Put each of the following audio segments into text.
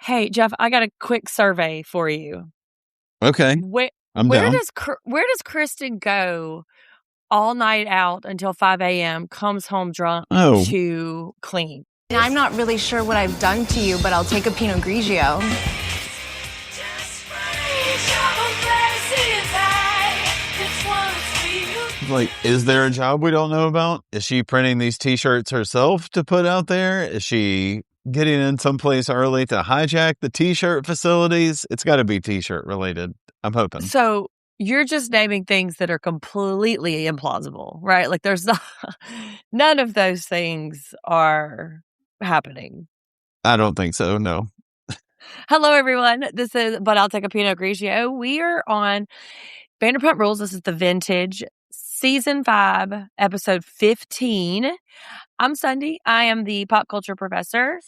Hey, Jeff, I got a quick survey for you. Okay, Where I'm where down. does where does Kristen go all night out until 5 a.m., comes home drunk Oh, to clean? I'm not really sure what I've done to you, but I'll take a Pinot Grigio. like, is there a job we don't know about? Is she printing these t-shirts herself to put out there? Is she getting in someplace early to hijack the t-shirt facilities? It's got to be t-shirt related. I'm hoping. So you're just naming things that are completely implausible, right? Like there's none of those things are happening. I don't think so. No. Hello, everyone. This is But I'll Take a Pinot Grigio. We are on Vanderpump Rules. This is the vintage season 5, episode 15. I'm Sundi. I am the pop culture professor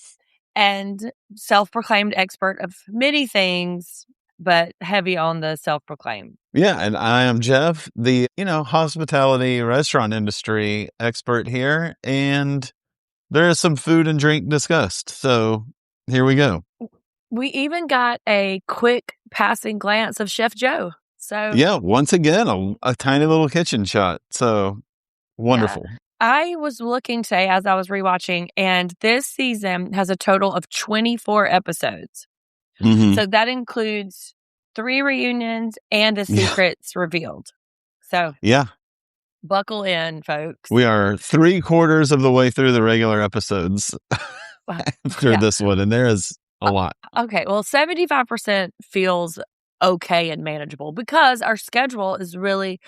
and self-proclaimed expert of many things, but heavy on the self-proclaimed. Yeah, and I am Jeff, the, hospitality restaurant industry expert here, and there is some food and drink discussed. So here we go. We even got a quick passing glance of Chef Joe. So Yeah, once again, a tiny little kitchen shot. So wonderful. yeah. I was looking today as I was rewatching, and this season has a total of 24 episodes. Mm-hmm. So that includes 3 reunions and the secrets revealed. So yeah, buckle in, folks. we are 3/4 of the way through the regular episodes after this one, and there is a lot. Okay, well, 75% feels okay and manageable because our schedule is really,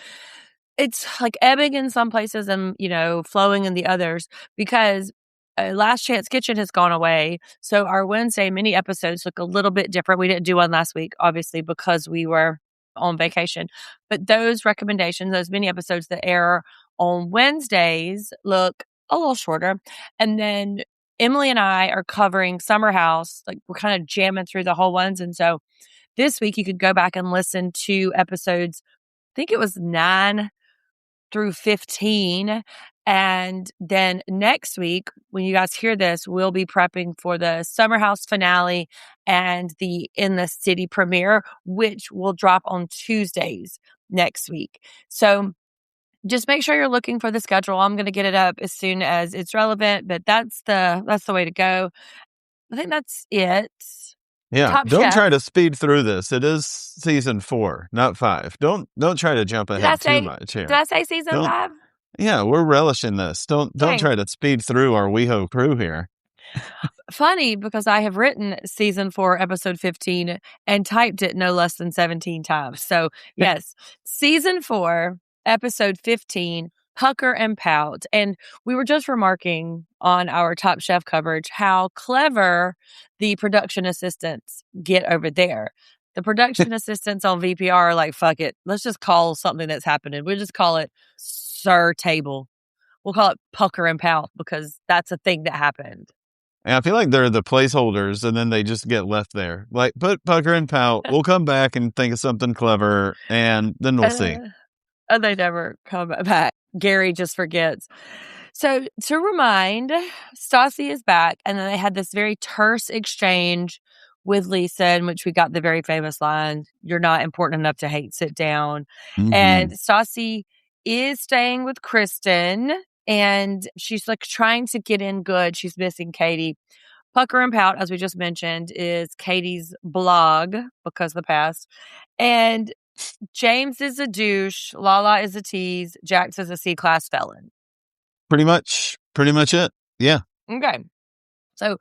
it's like ebbing in some places and, flowing in the others because Last Chance Kitchen has gone away. So our Wednesday mini episodes look a little bit different. We didn't do one last week, obviously, because we were on vacation. But those recommendations, those mini episodes that air on Wednesdays look a little shorter. And then Emilie and I are covering Summer House. Like we're kind of jamming through the whole ones. And so this week you could go back and listen to episodes, I think it was 9 through 15. And then next week, when you guys hear this, we'll be prepping for the Summer House finale and the In the City premiere, which will drop on Tuesdays next week. So just make sure you're looking for the schedule. I'm going to get it up as soon as it's relevant, but that's the way to go. I think that's it. Yeah, Top don't Chef. try to speed through this. It is season 4, not 5. Don't try to jump ahead too much here. Did I say season 5? Yeah, we're relishing this. Don't try to speed through our WeHo crew here. Funny, because I have written season 4, episode 15, and typed it no less than 17 times. So yes, season 4, episode 15, Pucker and Pout. And we were just remarking on our Top Chef coverage how clever the production assistants get over there. The production assistants on VPR are like, fuck it, let's just call something that's happening. We'll just call it Sir Table. We'll call it Pucker and Pout because that's a thing that happened. And I feel like they're the placeholders, and then they just get left there. Like, put Pucker and Pout. We'll come back and think of something clever, and then we'll see. And they never come back. Gary just forgets. So to remind, Stassi is back, and then they had this very terse exchange with Lisa, in which we got the very famous line, "You're not important enough to hate, sit down." Mm-hmm. And Stassi is staying with Kristen, and she's like trying to get in good. She's missing Katie. Pucker and Pout, as we just mentioned, is Katie's blog because of the past. And James is a douche. Lala is a tease. Jax is a C-class felon. Pretty much it. Yeah. Okay. So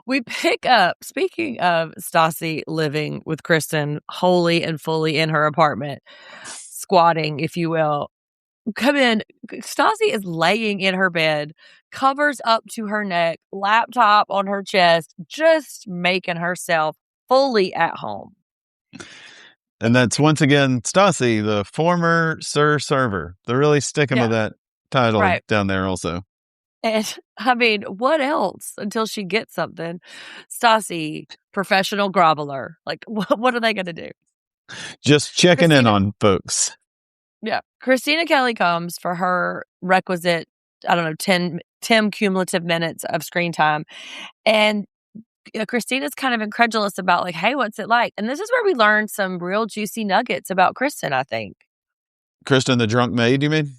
we pick up, speaking of Stassi living with Kristen wholly and fully in her apartment, squatting, if you will. Come in. Stassi is laying in her bed, covers up to her neck, laptop on her chest, just making herself fully at home. And that's once again Stassi, the former Sir Server. They're really sticking with that title down there also. And I mean, what else until she gets something? Stassi, professional groveler. Like, what are they going to do? Just checking in on folks. Yeah. Christina Kelly comes for her requisite, 10 cumulative minutes of screen time. And Christina's kind of incredulous about like, hey, what's it like? And this is where we learned some real juicy nuggets about Kristen, I think. Kristen, the drunk maid, you mean?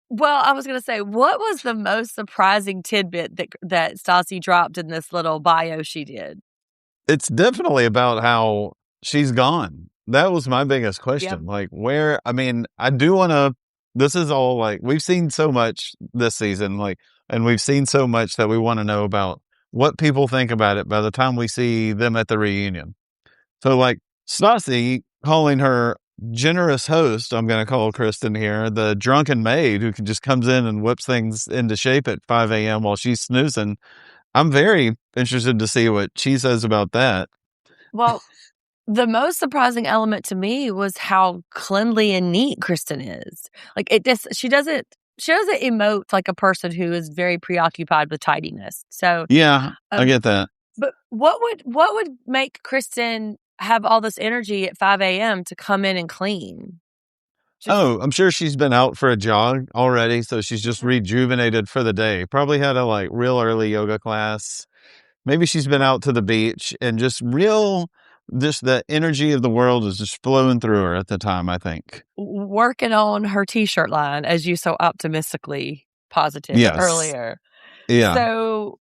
Well, I was going to say, what was the most surprising tidbit that Stassi dropped in this little bio she did? It's definitely about how she's gone. That was my biggest Yep. question. Like, where, I mean, I do want to, this is all like, we've seen so much this season, like, and we've seen so much that we want to know about what people think about it by the time we see them at the reunion. So, like, Stassi calling her generous host, I'm going to call Kristen here, the drunken maid who just comes in and whips things into shape at 5 a.m. while she's snoozing. I'm very interested to see what she says about that. Well, the most surprising element to me was how cleanly and neat Kristen is. Like she doesn't emote like a person who is very preoccupied with tidiness. So Yeah, I get that. But what would make Kristen have all this energy at 5 a.m. to come in and clean? I'm sure she's been out for a jog already, so she's just rejuvenated for the day. Probably had a like real early yoga class. Maybe she's been out to the beach and just the energy of the world is just flowing through her at the time, I think. Working on her t-shirt line, as you so optimistically posited earlier. Yeah. So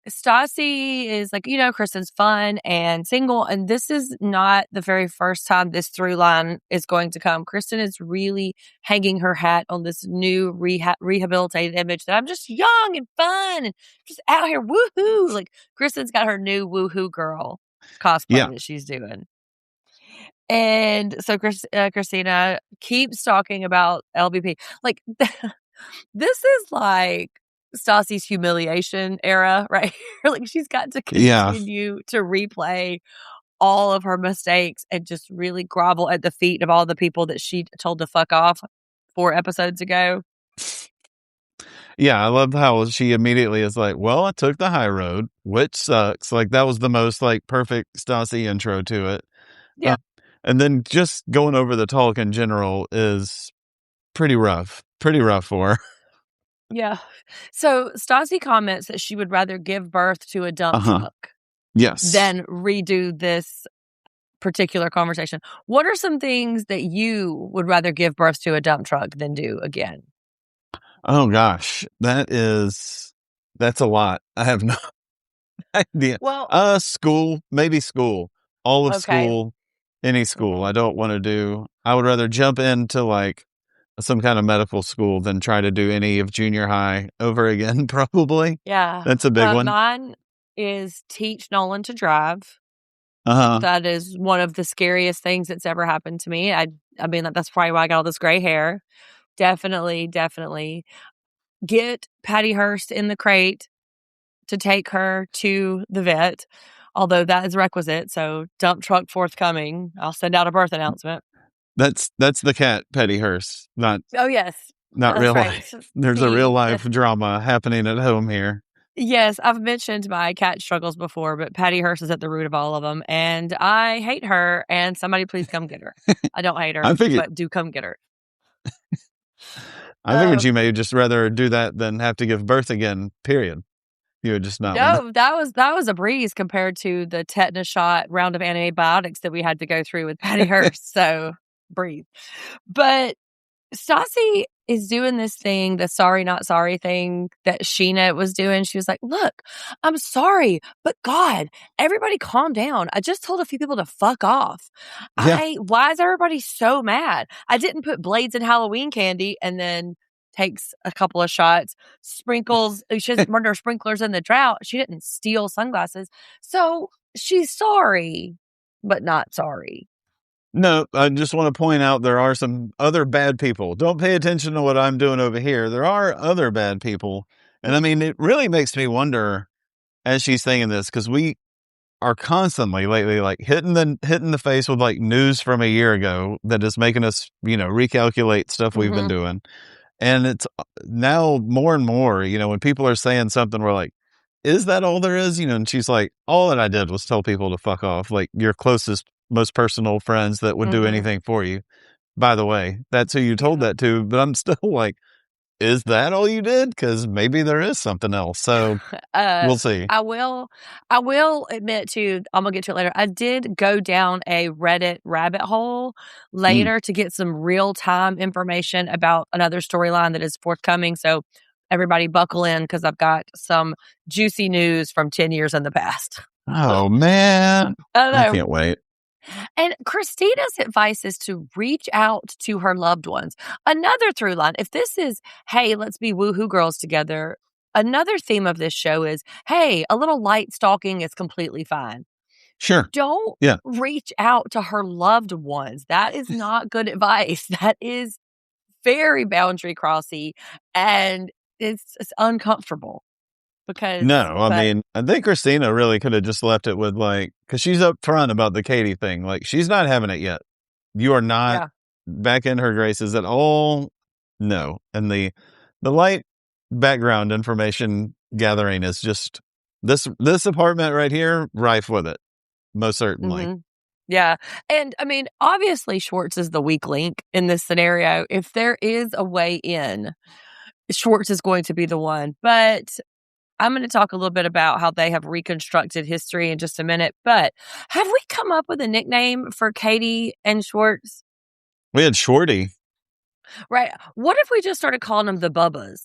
Stassi is like, Kristen's fun and single, and this is not the very first time this through line is going to come. Kristen is really hanging her hat on this new rehabilitated image that I'm just young and fun and just out here woohoo. Like Kristen's got her new woohoo girl cosplay that she's doing. And so Christina keeps talking about LVP. Like this is like Stassi's humiliation era, right? Like she's got to continue to replay all of her mistakes and just really grovel at the feet of all the people that she told to fuck off 4 episodes ago. Yeah, I love how she immediately is like, well, I took the high road, which sucks. Like that was the most like perfect Stassi intro to it. Yeah. And then just going over the talk in general is pretty rough for her. Yeah. So Stassi comments that she would rather give birth to a dump truck than redo this particular conversation. What are some things that you would rather give birth to a dump truck than do again? Oh gosh, that's a lot. I have no idea. Well, school, maybe school, all of school, any school. I don't want to do. I would rather jump into like some kind of medical school than try to do any of junior high over again. Probably. Yeah, that's a big one. Mine is teach Nolan to drive. That is one of the scariest things that's ever happened to me. I mean, that's probably why I got all this gray hair. Definitely get Patty Hearst in the crate to take her to the vet, although that is requisite. So dump truck forthcoming. I'll send out a birth announcement. That's the cat, Patty Hearst. Not real life. There's a real life drama happening at home here. Yes, I've mentioned my cat struggles before, but Patty Hearst is at the root of all of them, and I hate her. And somebody please come get her. I don't hate her, but do come get her. I figured you may just rather do that than have to give birth again. Period. You would just not. No, that was a breeze compared to the tetanus shot round of antibiotics that we had to go through with Patty Hearst. So breathe. But Stassi is doing this thing, the sorry, not sorry thing that Scheana was doing. She was like, look, I'm sorry, but God, everybody calm down. I just told a few people to fuck off. Why is everybody so mad? I didn't put blades in Halloween candy, and then takes a couple of shots, sprinkles. She doesn't murder sprinklers in the drought. She didn't steal sunglasses. So she's sorry, but not sorry. No, I just want to point out there are some other bad people. Don't pay attention to what I'm doing over here. There are other bad people. And I mean, it really makes me wonder as she's saying this, because we are constantly lately like hitting the face with like news from a year ago that is making us, recalculate stuff we've been doing. And it's now more and more, when people are saying something, we're like, is that all there is? And she's like, all that I did was tell people to fuck off. Like your closest, most personal friends that would do anything for you. By the way, that's who you told that to. But I'm still like, is that all you did? Because maybe there is something else. So we'll see. I will admit to, I'm gonna get to it later. I did go down a Reddit rabbit hole later to get some real time information about another storyline that is forthcoming. So everybody buckle in because I've got some juicy news from 10 years in the past. Oh, man. I can't wait. And Christina's advice is to reach out to her loved ones. Another through line, if this is, hey, let's be woohoo girls together, another theme of this show is, hey, a little light stalking is completely fine. Sure. Don't reach out to her loved ones. That is not good advice. That is very boundary crossy, and it's uncomfortable. No, I mean, I think Christina really could have just left it with because she's up front about the Katie thing. Like, she's not having it yet. You are not back in her graces at all. No. And the light background information gathering is just this apartment right here, rife with it. Most certainly. Mm-hmm. Yeah. And I mean, obviously Schwartz is the weak link in this scenario. If there is a way in, Schwartz is going to be the one. But I'm going to talk a little bit about how they have reconstructed history in just a minute. But have we come up with a nickname for Katie and Schwartz? We had Shorty. Right. What if we just started calling them the Bubbas?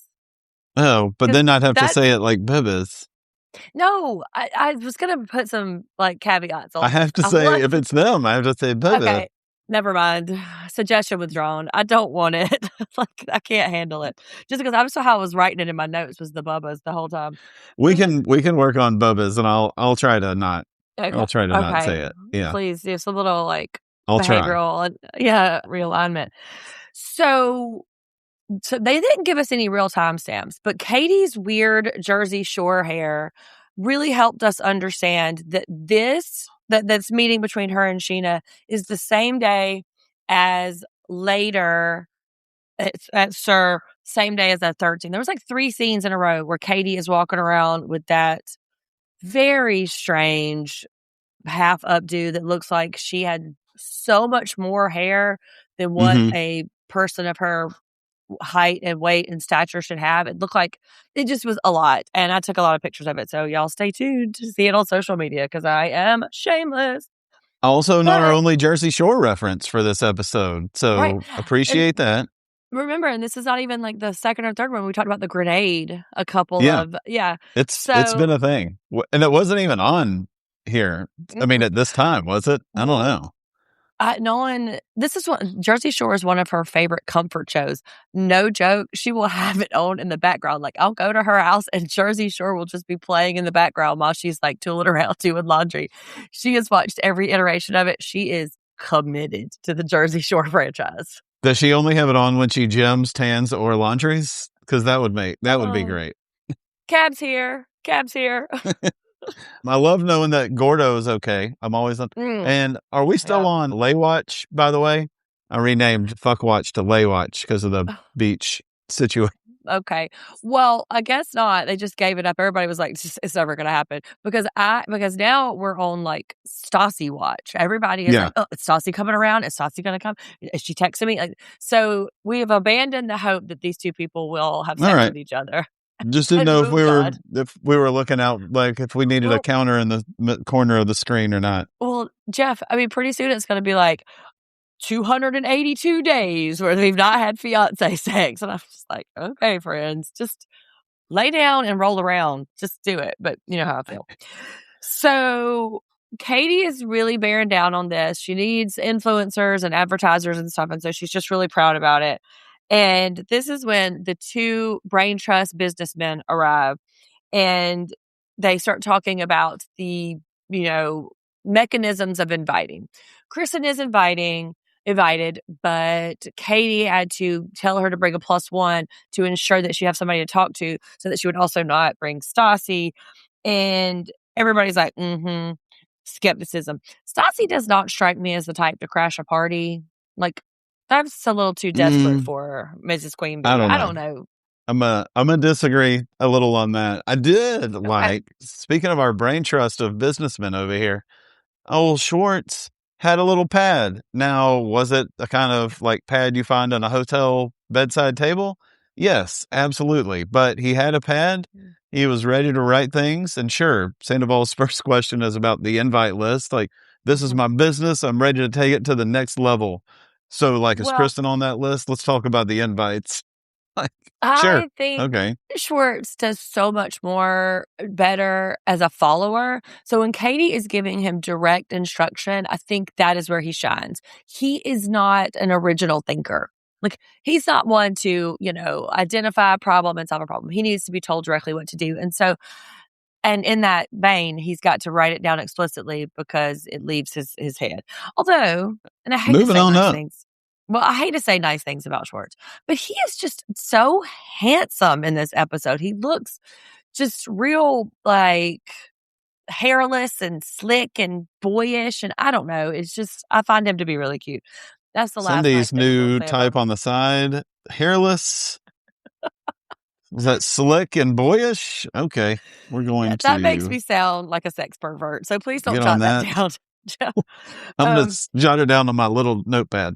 Oh, but then I'd have to say it like Bubbas. No, I was going to put some caveats on. I have to say, if it's them, I have to say Bubba. Okay. Never mind. Suggestion withdrawn. I don't want it. I can't handle it. Just because I'm so how I was writing it in my notes was the Bubbas the whole time. We can work on Bubbas, and I'll try to not. Okay. I'll try to not say it. Yeah, please do some little I'll behavioral realignment. So they didn't give us any real timestamps, but Katie's weird Jersey Shore hair really helped us understand that this meeting between her and Scheana is the same day as later. Same day as that 13. There was 3 scenes in a row where Katie is walking around with that very strange half updo that looks like she had so much more hair than what a person of her height and weight and stature should have. It looked like it just was a lot, and I took a lot of pictures of it, so y'all stay tuned to see it on social media because I am shameless. Also, not our only Jersey Shore reference for this episode, so appreciate that. Remember, and this is not even the second or third one. We talked about the grenade a couple of it's been a thing, and it wasn't even on here. I mean, at this time, was it? I don't know. This is what Jersey Shore is one of her favorite comfort shows. No joke. She will have it on in the background. I'll go to her house and Jersey Shore will just be playing in the background while she's tooling around doing laundry. She has watched every iteration of it. She is committed to the Jersey Shore franchise. Does she only have it on when she gyms, tans, or laundries? Because that would be great. Cab's here. I love knowing that Gordo is okay. I'm always on. And are we still on Lay Watch, by the way? I renamed Fuck Watch to Lay Watch because of the beach situation. Okay. Well, I guess not. They just gave it up. Everybody was like, it's never going to happen. Because now we're on Stassi watch. Everybody is like, oh, is Stassi coming around? Is Stassi going to come? Is she texting me? So we have abandoned the hope that these two people will have sex with each other. Just didn't know if we were looking out, if we needed a counter in the corner of the screen or not. Well, Jeff, I mean, pretty soon it's going to be 282 days where we've not had fiance sex. And I'm just okay, friends, just lay down and roll around. Just do it. But you know how I feel. So Katie is really bearing down on this. She needs influencers and advertisers and stuff. And so she's just really proud about it. And this is when the two brain trust businessmen arrive and they start talking about the, mechanisms of inviting. Kristen is invited, but Katie had to tell her to bring a +1 to ensure that she have somebody to talk to so that she would also not bring Stassi. And everybody's like, skepticism. Stassi does not strike me as the type to crash a party. That's a little too desperate for Mrs. Queen Bee. I don't know. I'm gonna disagree a little on that. I did speaking of our brain trust of businessmen over here, old Schwartz had a little pad. Now, was it a kind of pad you find on a hotel bedside table? Yes, absolutely. But he had a pad. He was ready to write things. And sure, Sandoval's first question is about the invite list. Like, this is Mhm. my business. I'm ready to take it to the next level. So, like, is Well, Kristen on that list? Let's talk about the invites. Like, sure. I think Okay. Schwartz does so much more better as a follower. So when Katie is giving him direct instruction, I think that is where he shines. He is not an original thinker. Like, he's not one to, identify a problem and solve a problem. He needs to be told directly what to do. And in that vein, he's got to write it down explicitly because it leaves his head. Although, and I hate to Moving say on nice up. things. Well, I hate to say nice things about Schwartz, but he is just so handsome in this episode. He looks just real like hairless and slick and boyish. And I don't know. It's just, I find him to be really cute. That's the last nice Sunday's thing I'm going to new say about type him. on the side. Hairless. Is that slick and boyish? Okay. We're Yeah, going that makes to me sound like a sex pervert. So please don't get on jot that that. down. Jeff. I'm going um, to jot it down on my little notepad.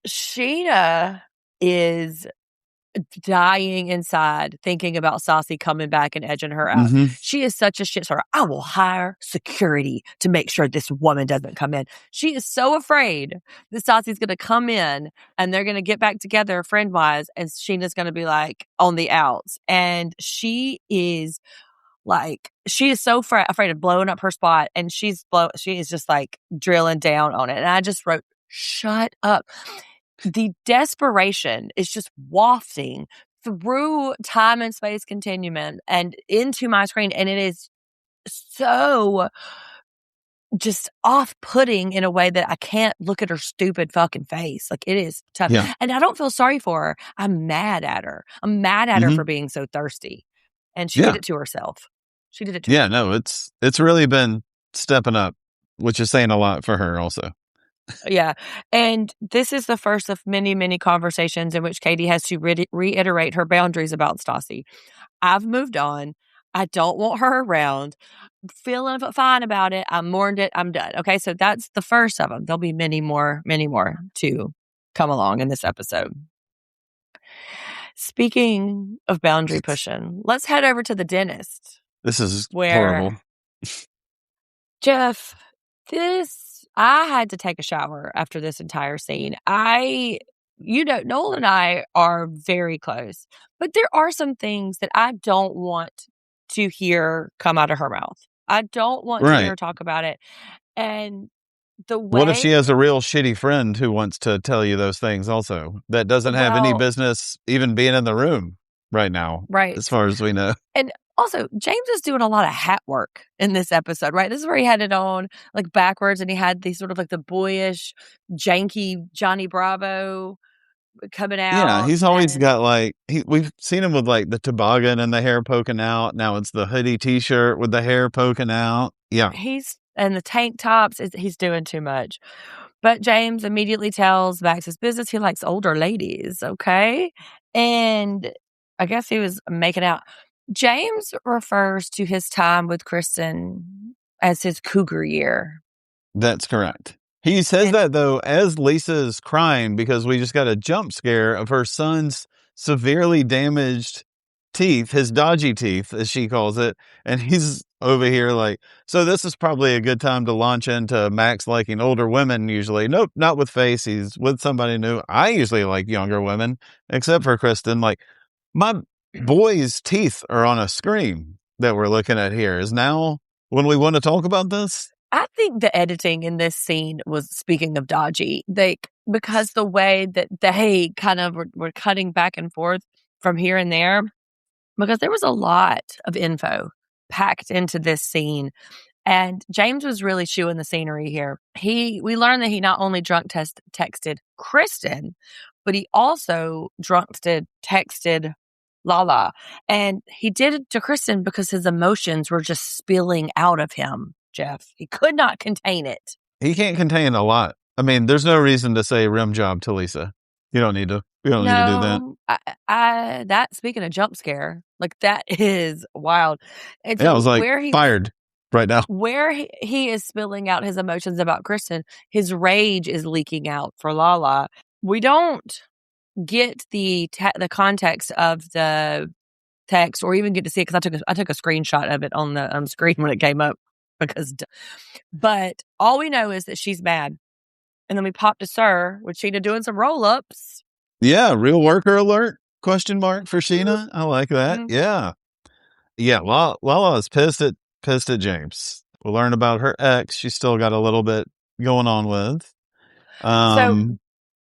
Scheana is dying inside thinking about Saucy coming back and edging her out. Mm-hmm. She is such a shit stirrer. I will hire security to make sure this woman doesn't come in. She is so afraid that Saucy's going to come in and they're going to get back together friend wise, and Sheena's going to be like on the outs. And she is so afraid of blowing up her spot, and she is just like drilling down on it. And I just wrote, shut up. The desperation is just wafting through time and space continuum and into my screen. And it is so just off-putting in a way that I can't look at her stupid fucking face. Like, it is tough. Yeah. And I don't feel sorry for her. I'm mad at her. I'm mad at her for being so thirsty. And she did Yeah. it to herself. She did it to Yeah. herself. No, it's really been stepping up, which is saying a lot for her also. Yeah. And this is the first of many, many conversations in which Katie has to reiterate her boundaries about Stassi. I've moved on. I don't want her around. I'm feeling fine about it. I mourned it. I'm done. Okay. So that's the first of them. There'll be many more to come along in this episode. Speaking of boundary pushing, let's head over to the dentist. This is where horrible. Jeff, I had to take a shower after this entire scene. Noel and I are very close, but there are some things that I don't want to hear come out of her mouth. I don't want to hear her talk about it. And what if she has a real shitty friend who wants to tell you those things also that doesn't have any business even being in the room right now, right? As far as we know. And also, James is doing a lot of hat work in this episode, right? This is where he had it on like backwards, and he had these sort of like the boyish, janky Johnny Bravo coming out. Yeah, he's always got we've seen him with like the toboggan and the hair poking out. Now it's the hoodie t-shirt with the hair poking out. Yeah. And the tank tops, he's doing too much. But James immediately tells Max his business. He likes older ladies, okay? And I guess he was making out. James refers to his time with Kristen as his cougar year. That's correct. He says that, though, as Lisa's crying because we just got a jump scare of her son's severely damaged teeth, his dodgy teeth, as she calls it. And he's over here like, so this is probably a good time to launch into Max liking older women usually. Nope, not with Face. He's with somebody new. I usually like younger women, except for Kristen. Like, my boy's teeth are on a screen that we're looking at here. Is now when we want to talk about this? I think the editing in this scene was, speaking of dodgy, because the way that they kind of were cutting back and forth from here and there, because there was a lot of info packed into this scene. And James was really chewing the scenery here. We learned that he not only drunk texted Kristen, but he also texted Lala. And he did it to Kristen because his emotions were just spilling out of him, Jeff. He could not contain it. He can't contain a lot. I mean, there's no reason to say rim job to Lisa. You don't need to. You don't need to do that. That, speaking of jump scare, like, that is wild. And I was like, fired right now. Where he is spilling out his emotions about Kristen, his rage is leaking out for Lala. We don't get the context of the text or even get to see it because I took a screenshot of it on the screen when it came up but all we know is that she's mad. And then we pop to Sir with Scheana doing some roll-ups. Yeah, real worker alert? Question mark for Scheana. I like that. Yeah. Yeah, Lala is pissed at James. We'll learn about her ex. She's still got a little bit going on with. So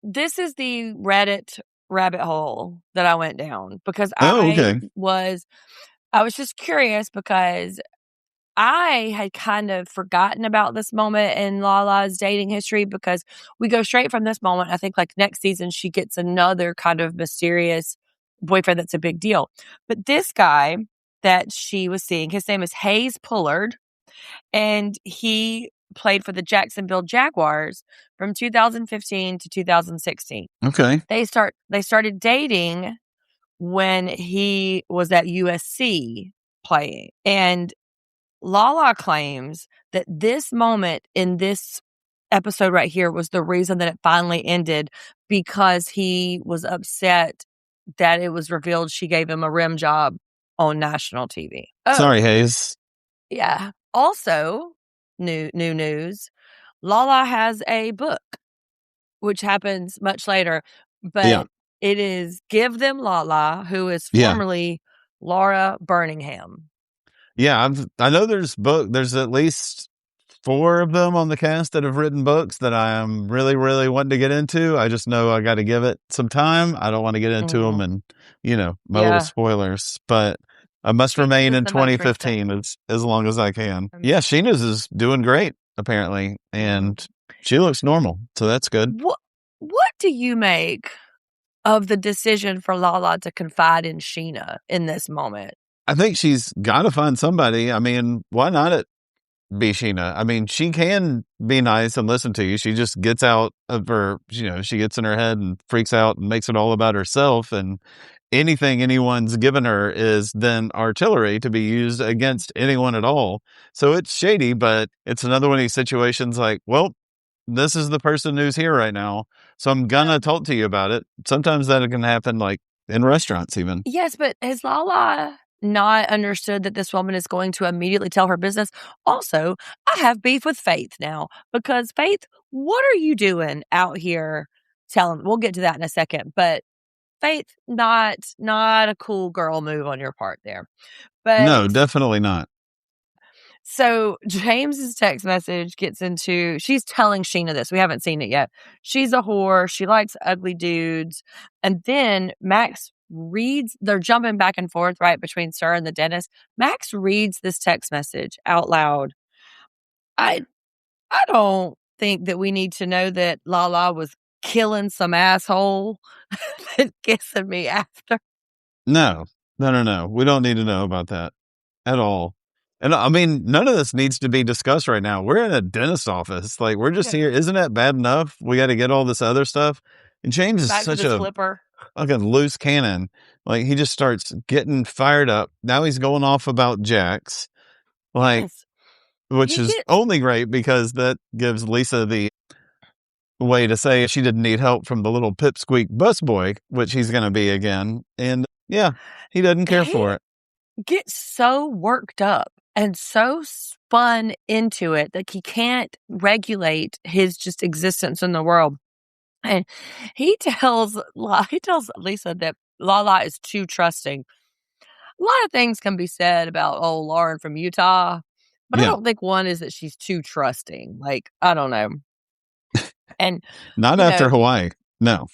this is the Reddit rabbit hole that I went down because okay. I was just curious because I had kind of forgotten about this moment in Lala's dating history because we go straight from this moment. I think like next season, she gets another kind of mysterious boyfriend that's a big deal. But this guy that she was seeing, his name is Hayes Pullard, and he played for the Jacksonville Jaguars from 2015 to 2016. Okay. They started dating when he was at USC playing. And Lala claims that this moment in this episode right here was the reason that it finally ended because he was upset that it was revealed she gave him a rim job on national TV. Sorry, Hayes. Yeah. Also, new news, Lala has a book, which happens much later, but it is Give Them Lala, who is formerly Laura Birmingham. Yeah, I know there's at least 4 of them on the cast that have written books that I am really, really wanting to get into. I just know I got to give it some time. I don't want to get into them and, my little spoilers, but I must remain in 2015 as long as I can. Yeah, Scheana's is doing great, apparently, and she looks normal, so that's good. What do you make of the decision for Lala to confide in Scheana in this moment? I think she's got to find somebody. I mean, why not it be Scheana? I mean, she can be nice and listen to you. She just gets out of her, she gets in her head and freaks out and makes it all about herself. And anything anyone's given her is then artillery to be used against anyone at all. So it's shady, but it's another one of these situations like, well, this is the person who's here right now, so I'm gonna talk to you about it. Sometimes that can happen like in restaurants even. Yes, but has Lala not understood that this woman is going to immediately tell her business? Also, I have beef with Faith now because Faith, what are you doing out here telling? We'll get to that in a second, but Faith, not a cool girl move on your part there. But no, definitely not. So James's text message gets into, she's telling Scheana this. We haven't seen it yet. She's a whore. She likes ugly dudes. And then Max reads, they're jumping back and forth, right, between Sir and the dentist. Max reads this text message out loud. I don't think that we need to know that Lala was killing some asshole and kissing me after. No. We don't need to know about that at all. And I mean, none of this needs to be discussed right now. We're in a dentist office. Like, we're just here. Isn't that bad enough? We got to get all this other stuff. And James is such a flipper, like a loose cannon. Like, he just starts getting fired up. Now he's going off about Jax, which is only great because that gives Lisa the way to say she didn't need help from the little pipsqueak busboy, which he's going to be again. And yeah, he doesn't care for it. Gets so worked up and so spun into it that he can't regulate his just existence in the world. And he tells Lisa that Lala is too trusting. A lot of things can be said about Lauren from Utah, but I don't think one is that she's too trusting. Like, I don't know. And not after Hawaii. No.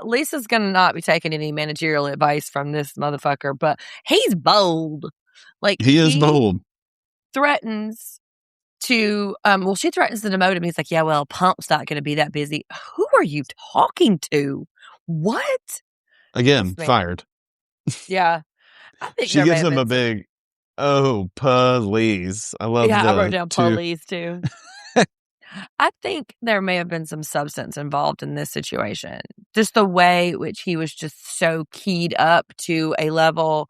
Lisa's going to not be taking any managerial advice from this motherfucker, but he's bold. Like, he is bold. Threatens to, she threatens to demote him. He's like, yeah, well, Pump's not going to be that busy. Who are you talking to? What? Again, fired. Yeah. I think she gives him a big, please. I love I wrote down police too. I think there may have been some substance involved in this situation. Just the way which he was just so keyed up to a level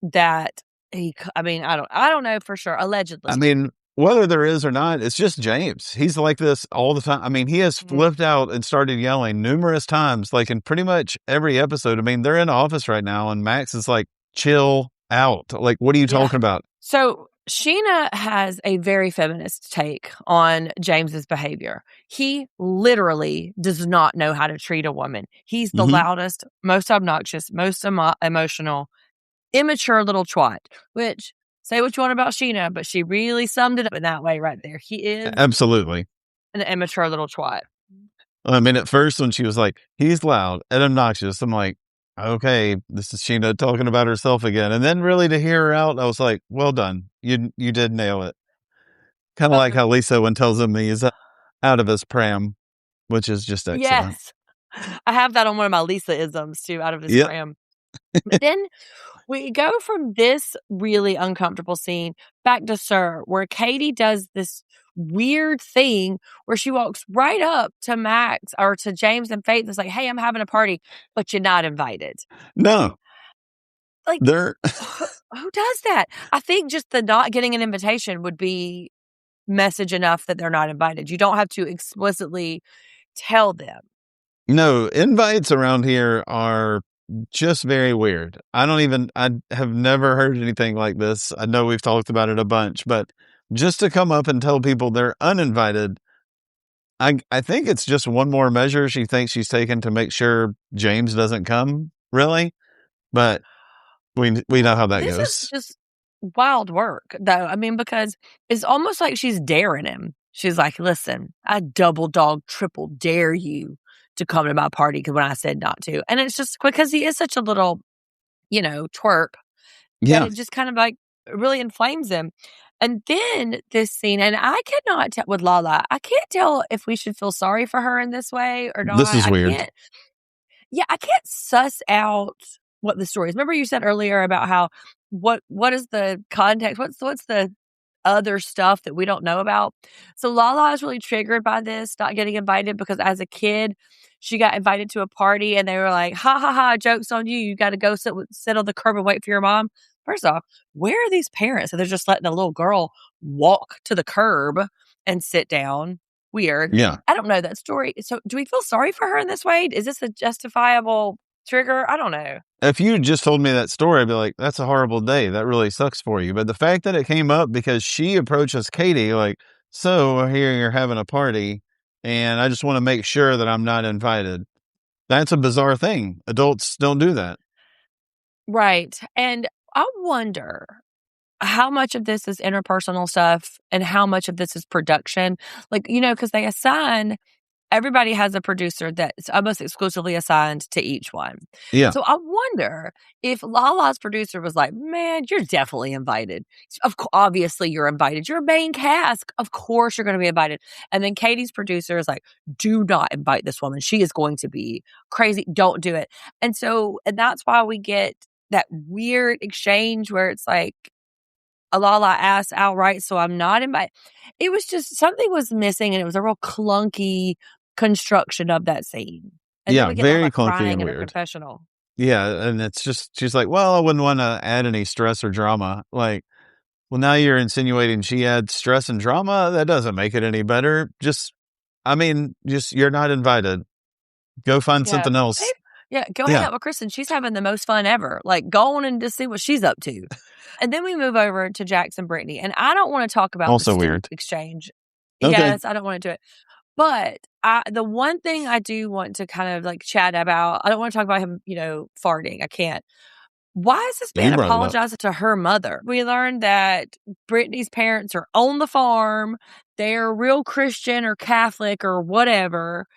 that I don't know for sure. Allegedly. I mean, whether there is or not, it's just James. He's like this all the time. I mean, he has flipped out and started yelling numerous times, like in pretty much every episode. I mean, they're in the office right now, and Max is like, chill out. Like, what are you talking about? So Scheana has a very feminist take on James's behavior. He literally does not know how to treat a woman. He's the loudest, most obnoxious, most emotional, immature little twat, which say what you want about Scheana, but she really summed it up in that way right there. He is Absolutely an immature little twat. I mean, at first when she was like, he's loud and obnoxious, I'm like, okay, this is Scheana talking about herself again. And then really to hear her out, I was like, well done. You did nail it. Kind of like how Lisa one tells him he's out of his pram, which is just excellent. Yes. I have that on one of my Lisa-isms too, out of his pram. But then we go from this really uncomfortable scene back to Sir, where Katie does this weird thing where she walks right up to Max or to James and Faith and is like, hey, I'm having a party, but you're not invited. No. Like, who does that? I think just the not getting an invitation would be message enough that they're not invited. You don't have to explicitly tell them. No, invites around here are just very weird. I have never heard anything like this. I know we've talked about it a bunch, but just to come up and tell people they're uninvited, I think it's just one more measure she thinks she's taken to make sure James doesn't come, really. But we know how that goes. This is just wild work, though. I mean, because it's almost like she's daring him. She's like, listen, I double dog, triple dare you to come to my party when I said not to. And it's just because he is such a little, twerp. Yeah. It just kind of like really inflames him. And then this scene, and I cannot tell with Lala, I can't tell if we should feel sorry for her in this way or not. This is weird. I can't suss out what the story is. Remember you said earlier about how what is the context? What's the other stuff that we don't know about? So Lala is really triggered by this, not getting invited, because as a kid, she got invited to a party and they were like, ha ha ha, joke's on you. You got to go sit on the curb and wait for your mom. First off, where are these parents? So they're just letting a little girl walk to the curb and sit down. Weird. Yeah. I don't know that story. So do we feel sorry for her in this way? Is this a justifiable trigger? I don't know. If you just told me that story, I'd be like, that's a horrible day. That really sucks for you. But the fact that it came up because she approaches Katie like, so I hear you're having a party and I just want to make sure that I'm not invited. That's a bizarre thing. Adults don't do that. Right. And I wonder how much of this is interpersonal stuff and how much of this is production. Like, because they assign, everybody has a producer that's almost exclusively assigned to each one. Yeah. So I wonder if Lala's producer was like, man, you're definitely invited. Obviously you're invited. You're a main cast. Of course you're going to be invited. And then Katie's producer is like, do not invite this woman. She is going to be crazy. Don't do it. And that's why we get that weird exchange where it's like, Lala asks outright, so I'm not invited. It was just, something was missing, and it was a real clunky construction of that scene. And yeah, then we get very like clunky crying and in a weird. confessional. Yeah, and it's just, she's like, well, I wouldn't want to add any stress or drama. Like, well, now you're insinuating she adds stress and drama? That doesn't make it any better. You're not invited. Go find something else. Go hang out with Kristen. She's having the most fun ever. Like, go on and just see what she's up to. And then we move over to Jax and Brittany. And I don't want to talk about also the weird exchange. Okay. Yes, I don't want to do it. But the one thing I do want to kind of like chat about, I don't want to talk about him, farting. I can't. Why is this man apologizing to her mother? We learned that Brittany's parents are on the farm. They're real Christian or Catholic or whatever.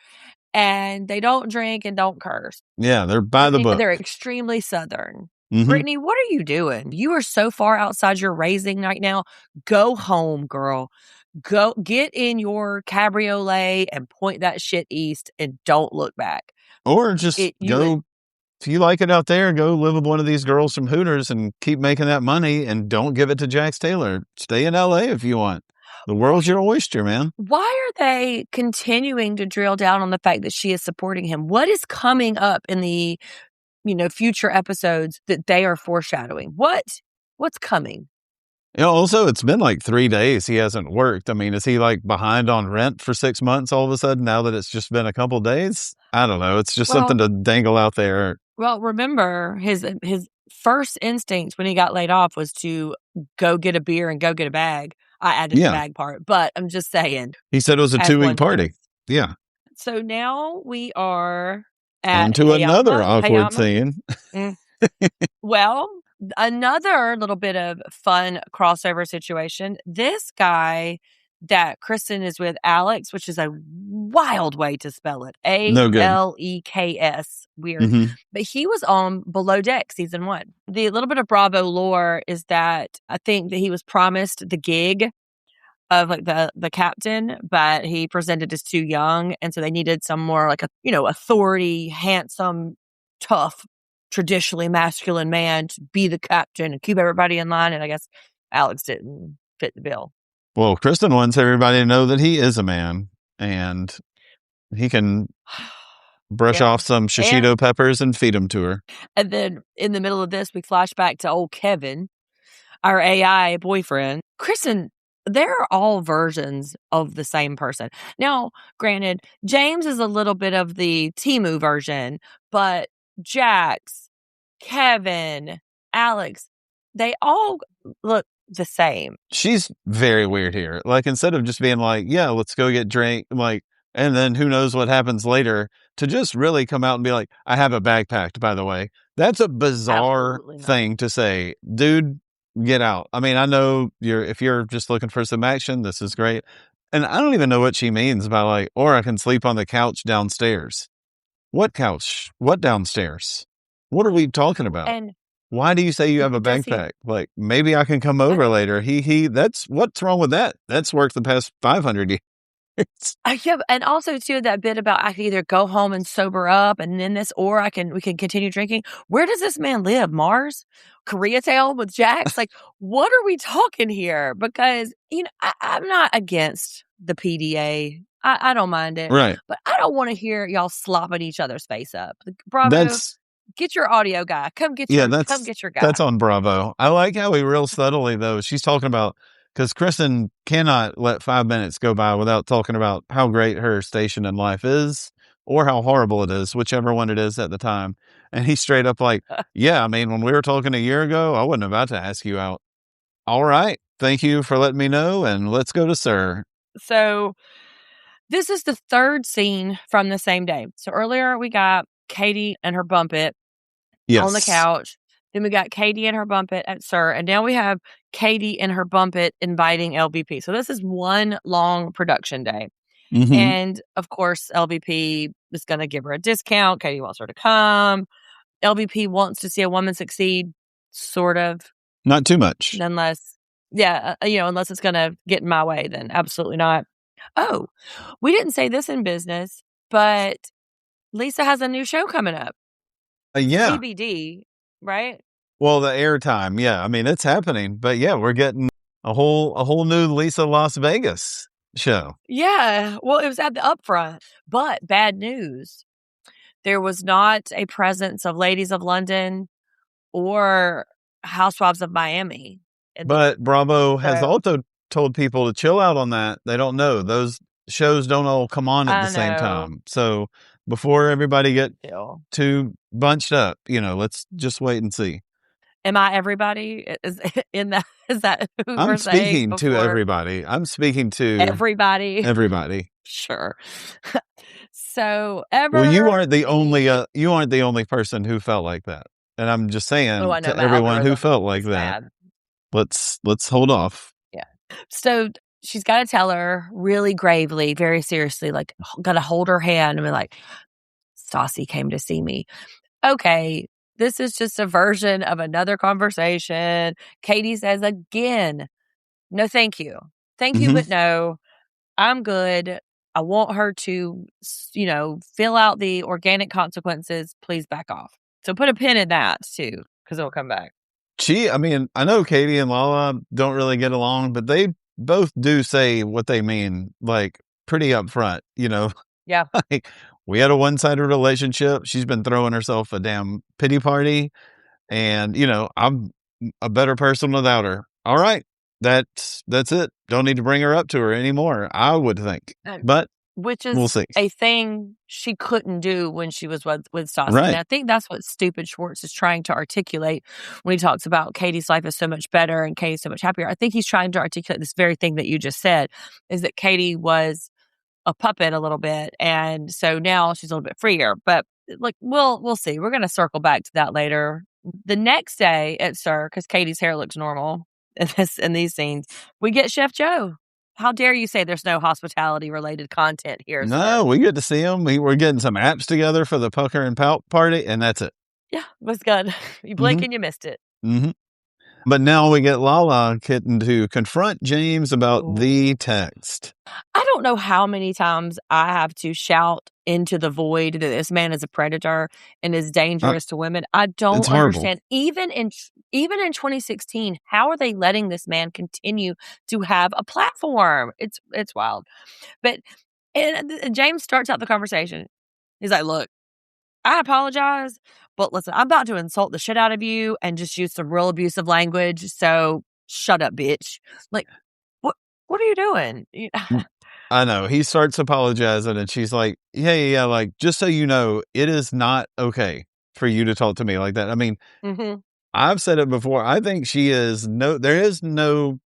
And they don't drink and don't curse. Yeah, they're by the book. They're extremely Southern. Mm-hmm. Brittany, what are you doing? You are so far outside your raising right now. Go home, girl. Go get in your cabriolet and point that shit east and don't look back. Or just go, if you like it out there, go live with one of these girls from Hooters and keep making that money and don't give it to Jax Taylor. Stay in LA if you want. The world's your oyster, man. Why are they continuing to drill down on the fact that she is supporting him? What is coming up in the, future episodes that they are foreshadowing? What's coming? Also, it's been like 3 days he hasn't worked. I mean, is he like behind on rent for 6 months all of a sudden now that it's just been a couple days? I don't know. It's just something to dangle out there. Well, remember his first instinct when he got laid off was to go get a beer and go get a bag. I added the bag part, but I'm just saying. He said it was a 2-week party. Yeah. So now we are at onto another awkward scene. Well, another little bit of fun crossover situation. This guy that Kristen is with, Alex, which is a wild way to spell it. Aleks. Weird. Mm-hmm. But he was on Below Deck season 1. The little bit of Bravo lore is that I think that he was promised the gig of like the captain, but he presented as too young. And so they needed some more like authority, handsome, tough, traditionally masculine man to be the captain and keep everybody in line. And I guess Alex didn't fit the bill. Well, Kristen wants everybody to know that he is a man and he can brush off some shishito peppers and feed them to her. And then in the middle of this, we flash back to old Kevin, our AI boyfriend. Kristen, they're all versions of the same person. Now, granted, James is a little bit of the Temu version, but Jax, Kevin, Alex, they all look the same. She's very weird here. Like, instead of just being like, yeah, let's go get drink, like, and then who knows what happens later, to just really come out and be like, I have a bag packed, by the way. That's a bizarre thing to say. Dude, get out. I mean, I know if you're just looking for some action, this is great. And I don't even know what she means by like, or I can sleep on the couch downstairs. What couch? What downstairs? What are we talking about? And why do you say you have a backpack? Like, maybe I can come over later. That's what's wrong with that? That's worked the past 500 years. Yeah, and also too that bit about I can either go home and sober up and then this, or we can continue drinking. Where does this man live? Mars, Koreatown with Jax? Like, what are we talking here? Because I'm not against the PDA. I don't mind it, right? But I don't want to hear y'all slopping each other's face up. Bravo. Get your audio guy. Come get your guy. That's on Bravo. I like how he real subtly though. She's talking about, because Kristen cannot let 5 minutes go by without talking about how great her station in life is, or how horrible it is, whichever one it is at the time. And he's straight up like, yeah, I mean, when we were talking a year ago, I wasn't about to ask you out. All right. Thank you for letting me know. And let's go to Sir. So this is the third scene from the same day. So earlier we got Katie and her bump it on the couch. Then we got Katie and her bump it at Sir. And now we have Katie and her bump it inviting LVP. So this is one long production day. Mm-hmm. And of course, LVP is going to give her a discount. Katie wants her to come. LVP wants to see a woman succeed, sort of. Not too much. Unless it's going to get in my way, then absolutely not. Oh, we didn't say this in business, but Lisa has a new show coming up. Yeah. CBD, right? Well, the airtime, yeah. I mean, it's happening, but yeah, we're getting a whole new Lisa Las Vegas show. Yeah. Well, it was at the upfront, but bad news. There was not a presence of Ladies of London or Housewives of Miami. But Bravo has also told people to chill out on that. They don't know. Those shows don't all come on at the same time. So before everybody get too bunched up, let's just wait and see. Am I everybody? Is that who I'm we're speaking saying to everybody. I'm speaking to everybody. Everybody. Sure. So well, you aren't the only person who felt like that. And I'm just saying to everyone who felt like that, let's hold off. Yeah. So she's got to tell her really gravely, very seriously, like, got to hold her hand and be like, Stassi came to see me. Okay, this is just a version of another conversation. Katie says again, no, thank you. Thank you, but no, I'm good. I want her to, fill out the organic consequences. Please back off. So put a pin in that too, because it'll come back. I know Katie and Lala don't really get along, but they both do say what they mean, like pretty upfront, Yeah. Like, we had a one-sided relationship. She's been throwing herself a damn pity party. And, I'm a better person without her. All right. that's it. Don't need to bring her up to her anymore, I would think. But which we'll is see. a thing she couldn't do when she was with Stassi. Right. And I think that's what stupid Schwartz is trying to articulate when he talks about Katie's life is so much better and Katie's so much happier. I think he's trying to articulate this very thing that you just said, is that Katie was a puppet a little bit, and so now she's a little bit freer. But like, we'll see. We're going to circle back to that later. The next day at SUR, because Katie's hair looks normal in these scenes, we get Chef Joe. How dare you say there's no hospitality-related content here, No, sir? we get to see him. We're getting some apps together for the Pucker and Pout party, and that's it. Yeah, it was good. You blink and you missed it. Mm-hmm. But now we get Lala getting to confront James about the text. I don't know how many times I have to shout into the void that this man is a predator and is dangerous to women. I don't understand. Even in 2016, how are they letting this man continue to have a platform? It's wild. But James starts out the conversation. He's like, "Look, I apologize, but listen, I'm about to insult the shit out of you and just use some real abusive language. So shut up, bitch." Like, what are you doing? I know. He starts apologizing and she's like, yeah. Like, just so you know, it is not okay for you to talk to me like that. I mean, I've said it before. I think there is no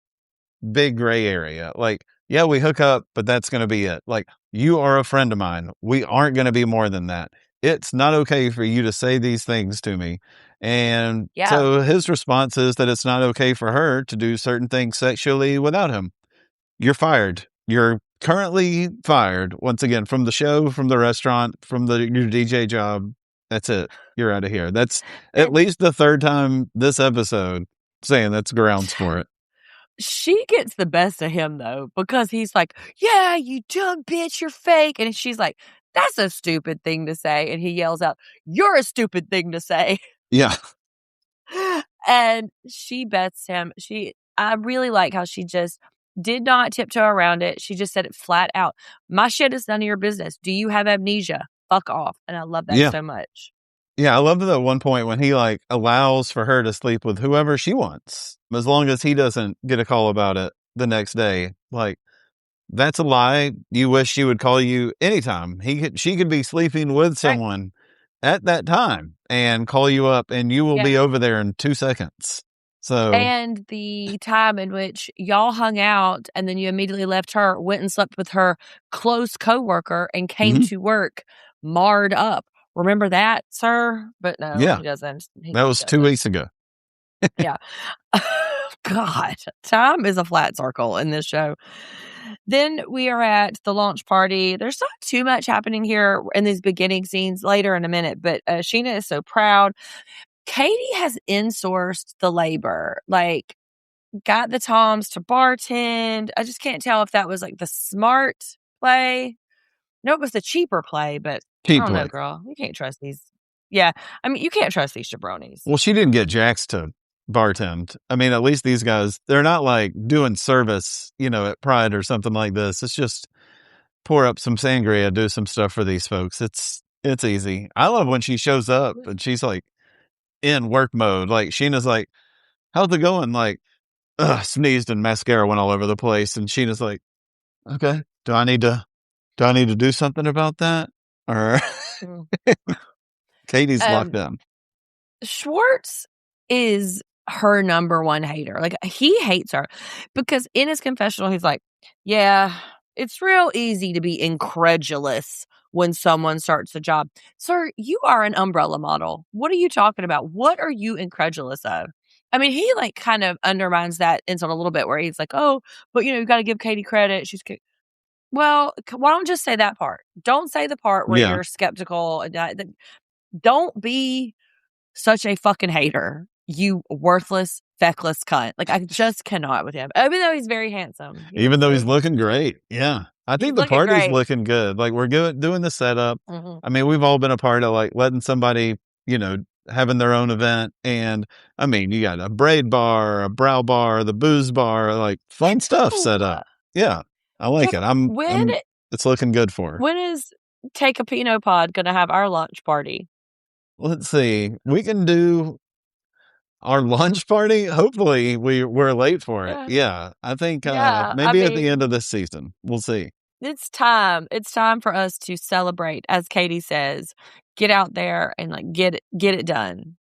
big gray area. Like, yeah, we hook up, but that's going to be it. Like, you are a friend of mine. We aren't going to be more than that. It's not okay for you to say these things to me. And so his response is that it's not okay for her to do certain things sexually without him. You're fired. You're currently fired once again from the show, from the restaurant, from your DJ job. That's it. You're out of here. That's at least the third time this episode saying that's grounds for it. She gets the best of him, though, because he's like, "Yeah, you dumb bitch, you're fake." And she's like, "That's a stupid thing to say." And he yells out, "You're a stupid thing to say." Yeah. And she bets him. I really like how she just did not tiptoe around it. She just said it flat out. "My shit is none of your business. Do you have amnesia? Fuck off." And I love that so much. Yeah, I love that at one point when he like allows for her to sleep with whoever she wants, as long as he doesn't get a call about it the next day. Like, that's a lie. You wish she would call you anytime. She could be sleeping with someone at that time and call you up, and you will be over there in 2 seconds. So, and the time in which y'all hung out and then you immediately left her, went and slept with her close coworker and came to work marred up. Remember that, sir? But no, he doesn't. That was 2 weeks ago. Yeah. God, time is a flat circle in this show. Then we are at the launch party. There's not too much happening here in these beginning scenes later in a minute, but Scheana is so proud. Katie has insourced the labor, like got the Toms to bartend. I just can't tell if that was like the smart play. No, it was the cheaper play, but I don't know, girl. You can't trust these. Yeah, I mean, you can't trust these jabronis. Well, she didn't get Jax to bartend. I mean, at least these guys, they're not like doing service, at Pride or something like this. It's just pour up some sangria, do some stuff for these folks. It's easy. I love when she shows up and she's like in work mode. Like, Sheena's like, "How's it going?" Like, sneezed and mascara went all over the place. And Sheena's like, "Okay, do I need to do something about that?" Or Katie's locked in. Schwartz is her number one hater. Like, he hates her because in his confessional, he's like, "Yeah, it's real easy to be incredulous when someone starts a job." Sir, you are an umbrella model. What are you talking about? What are you incredulous of? I mean, he like kind of undermines that insult a little bit where he's like, "Oh, but you got to give Katie credit. She's well, why don't just say that part? Don't say the part where you're skeptical. Don't be such a fucking hater, you worthless, feckless cunt. Like, I just cannot with him. Even though he's very handsome. Even though he's looking great. Yeah. I think the party's looking good. Like, we're doing the setup. I mean, we've all been a part of like letting somebody, having their own event. And I mean, you got a braid bar, a brow bar, the booze bar, like fun stuff set up. Yeah. I like it. It's looking good for her. When is Take a Pinot Pod going to have our launch party? Let's see. We can do our lunch party, hopefully we're late for it. Yeah. Yeah. I think Yeah, I maybe at the end mean, of this season. We'll see. it's time. It's time for us to celebrate, as Katie says. Get out there and, like, get it done.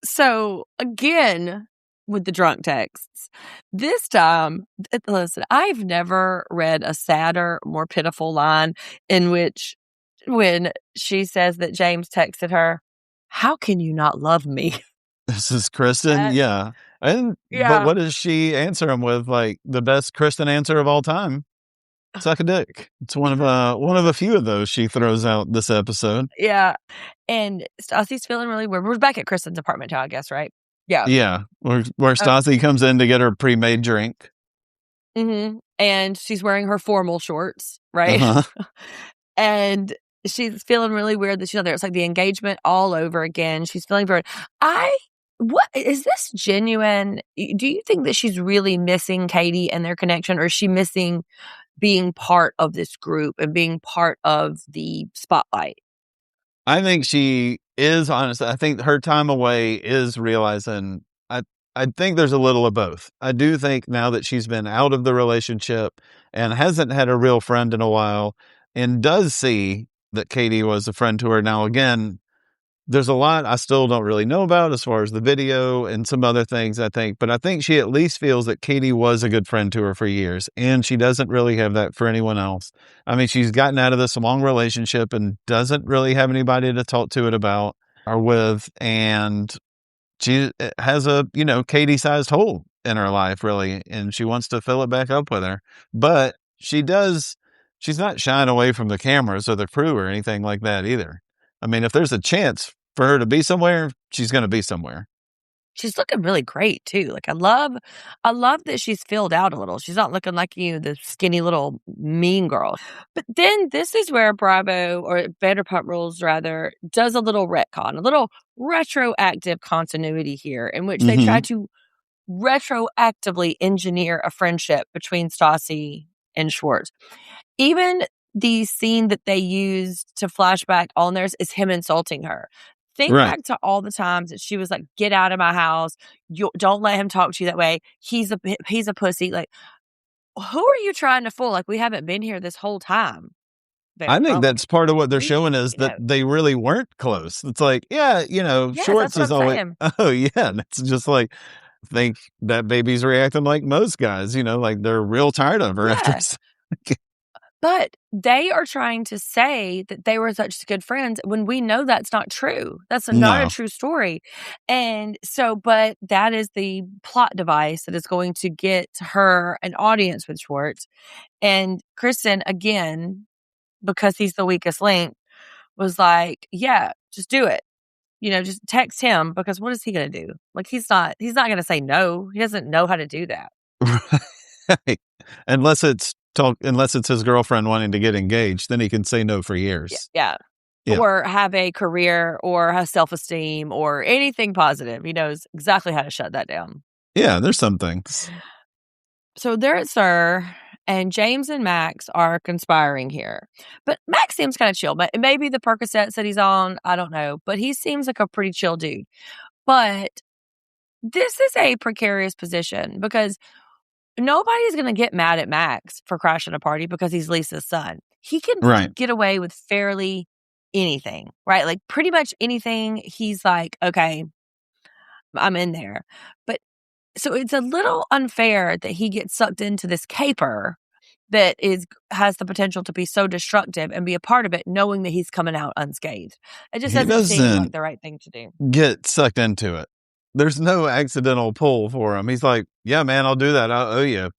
So, again, with the drunk texts, this time, listen, I've never read a sadder, more pitiful line in which when she says that James texted her, "How can you not love me?" This is Kristen. That Yeah. But yeah. what does she answer him with? Like the best Kristen answer of all time. Suck a dick. It's one of a few of those she throws out this episode. Yeah, and Stassi's feeling really weird. We're back at Kristen's apartment now, I guess, right? Yeah. Yeah. Where Um, Stassi comes in to get her pre-made drink. and she's wearing her formal shorts, right? Uh-huh. And she's feeling really weird that she's not there. It's like the engagement all over again. She's feeling very what is this genuine? Do you think that she's really missing Katie and their connection, or is she missing being part of this group and being part of the spotlight? I think she is, honestly. I think her time away is realizing. I think there's a little of both. I do think now that she's been out of the relationship and hasn't had a real friend in a while, and does see that Katie was a friend to her. Now, again, there's a lot I still don't really know about as far as the video and some other things, I think. But I think she at least feels that Katie was a good friend to her for years, and she doesn't really have that for anyone else. I mean, she's gotten out of this long relationship and doesn't really have anybody to talk to it about or with. And she has a, Katie-sized hole in her life, really, and she wants to fill it back up with her. But she's not shying away from the cameras or the crew or anything like that either. I mean, if there's a chance for her to be somewhere, she's going to be somewhere. She's looking really great too. Like I love that she's filled out a little. She's not looking like the skinny little mean girl. But then this is where Bravo, or Vanderpump Rules rather, does a little retcon, a little retroactive continuity here, in which they try Mm-hmm. to retroactively engineer a friendship between Stassi and Schwartz. Even the scene that they used to flashback on theirs is him insulting her. Think Right. back to all the times that she was like, "Get out of my house. You don't let him talk to you that way. He's a pussy." Like, who are you trying to fool? Like, we haven't been here this whole time. I think Vanderpump. that's part of what they're We, showing is that they really weren't close. It's like, yeah, yes, that's Schwartz what is I'm always, saying. oh, yeah. And it's just like, I think that baby's reacting like most guys, like they're real tired of her after. Yeah. But they are trying to say that they were such good friends when we know that's not true. That's not a No. true story. And so, but that is the plot device that is going to get her an audience with Schwartz. And Kristen, again, because he's the weakest link, was like, yeah, just do it. Just text him, because what is he going to do? Like, he's not going to say no. He doesn't know how to do that. Right. Unless it's his girlfriend wanting to get engaged, then he can say no for years. Yeah. Yeah. Or have a career or have self-esteem or anything positive. He knows exactly how to shut that down. Yeah, there's some things. So they're at SUR, and James and Max are conspiring here. But Max seems kind of chill. But maybe the Percocets that he's on, I don't know. But he seems like a pretty chill dude. But this is a precarious position, because nobody's going to get mad at Max for crashing a party because he's Lisa's son. He can Right. get away with fairly anything, right? Like pretty much anything. He's like, okay, I'm in there. But so it's a little unfair that he gets sucked into this caper that has the potential to be so destructive and be a part of it, knowing that he's coming out unscathed. It just He doesn't seem like doesn't the right thing to do. get sucked into it. There's no accidental pull for him. He's like, yeah, man, I'll do that. I owe you.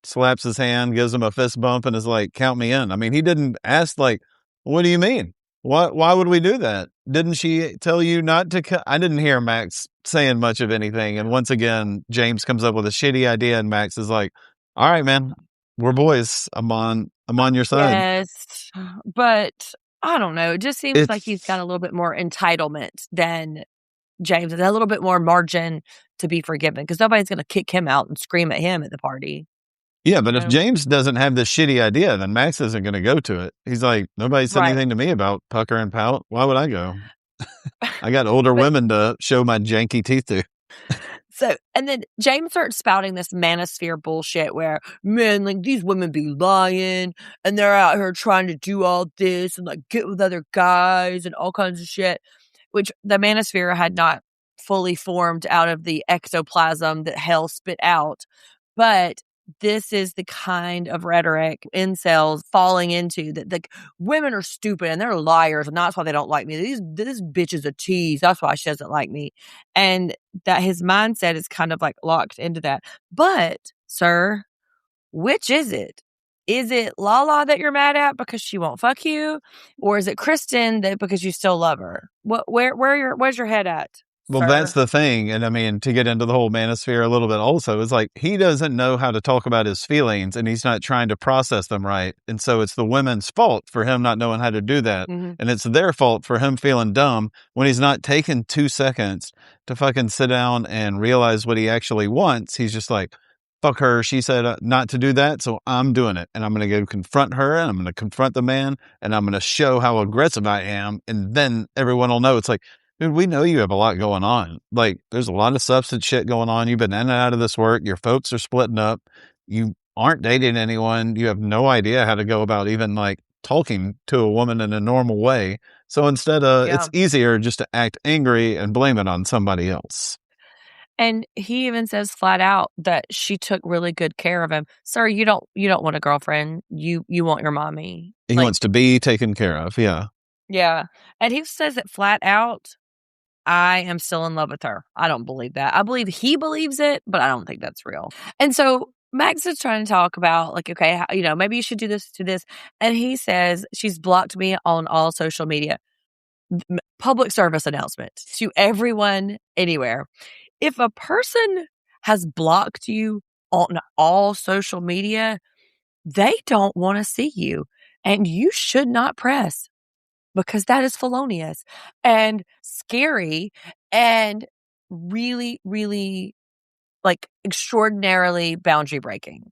Slaps his hand, gives him a fist bump, and is like, count me in. I mean, he didn't ask, like, what do you mean? Why would we do that? Didn't she tell you not to? I didn't hear Max saying much of anything. And once again, James comes up with a shitty idea, and Max is like, all right, man, we're boys. I'm on your side. Yes. But I don't know. It just seems like he's got a little bit more entitlement than James, and a little bit more margin to be forgiven, because nobody's going to kick him out and scream at him at the party. Yeah, but if James doesn't have this shitty idea, then Max isn't going to go to it. He's like, nobody said anything to me about pucker and pout. Why would I go? I got older women to show my janky teeth to. So, and then James starts spouting this manosphere bullshit where, man, like these women be lying and they're out here trying to do all this and like get with other guys and all kinds of shit, which the manosphere had not fully formed out of the ectoplasm that hell spit out. But this is the kind of rhetoric incels falling into, that like women are stupid and they're liars and that's why they don't like me. This bitch is a tease. That's why she doesn't like me. And that his mindset is kind of like locked into that. But, sir, which is it? Is it Lala that you're mad at because she won't fuck you? Or is it Kristen that because you still love her? Where's your head at? Well, that's the thing. And I mean, to get into the whole manosphere a little bit also, is like he doesn't know how to talk about his feelings and he's not trying to process them right. And so it's the women's fault for him not knowing how to do that. Mm-hmm. And it's their fault for him feeling dumb when he's not taking 2 seconds to fucking sit down and realize what he actually wants. He's just like, fuck her. She said not to do that. So I'm doing it. And I'm going to go confront her and I'm going to confront the man and I'm going to show how aggressive I am. And then everyone will know. It's like, dude, we know you have a lot going on. Like, there's a lot of substance shit going on. You've been in and out of this work. Your folks are splitting up. You aren't dating anyone. You have no idea how to go about even like talking to a woman in a normal way. So instead, it's easier just to act angry and blame it on somebody else. And he even says flat out that she took really good care of him. Sir, you don't want a girlfriend. You want your mommy. He wants to be taken care of. Yeah. Yeah. And he says it flat out. I am still in love with her. I don't believe that. I believe he believes it, but I don't think that's real. And so Max is trying to talk about like, okay, maybe you should do this, do this. And he says, she's blocked me on all social media. Public service announcement to everyone, anywhere. If a person has blocked you on all social media, they don't want to see you. And you should not press, because that is felonious and scary and really, really like extraordinarily boundary breaking.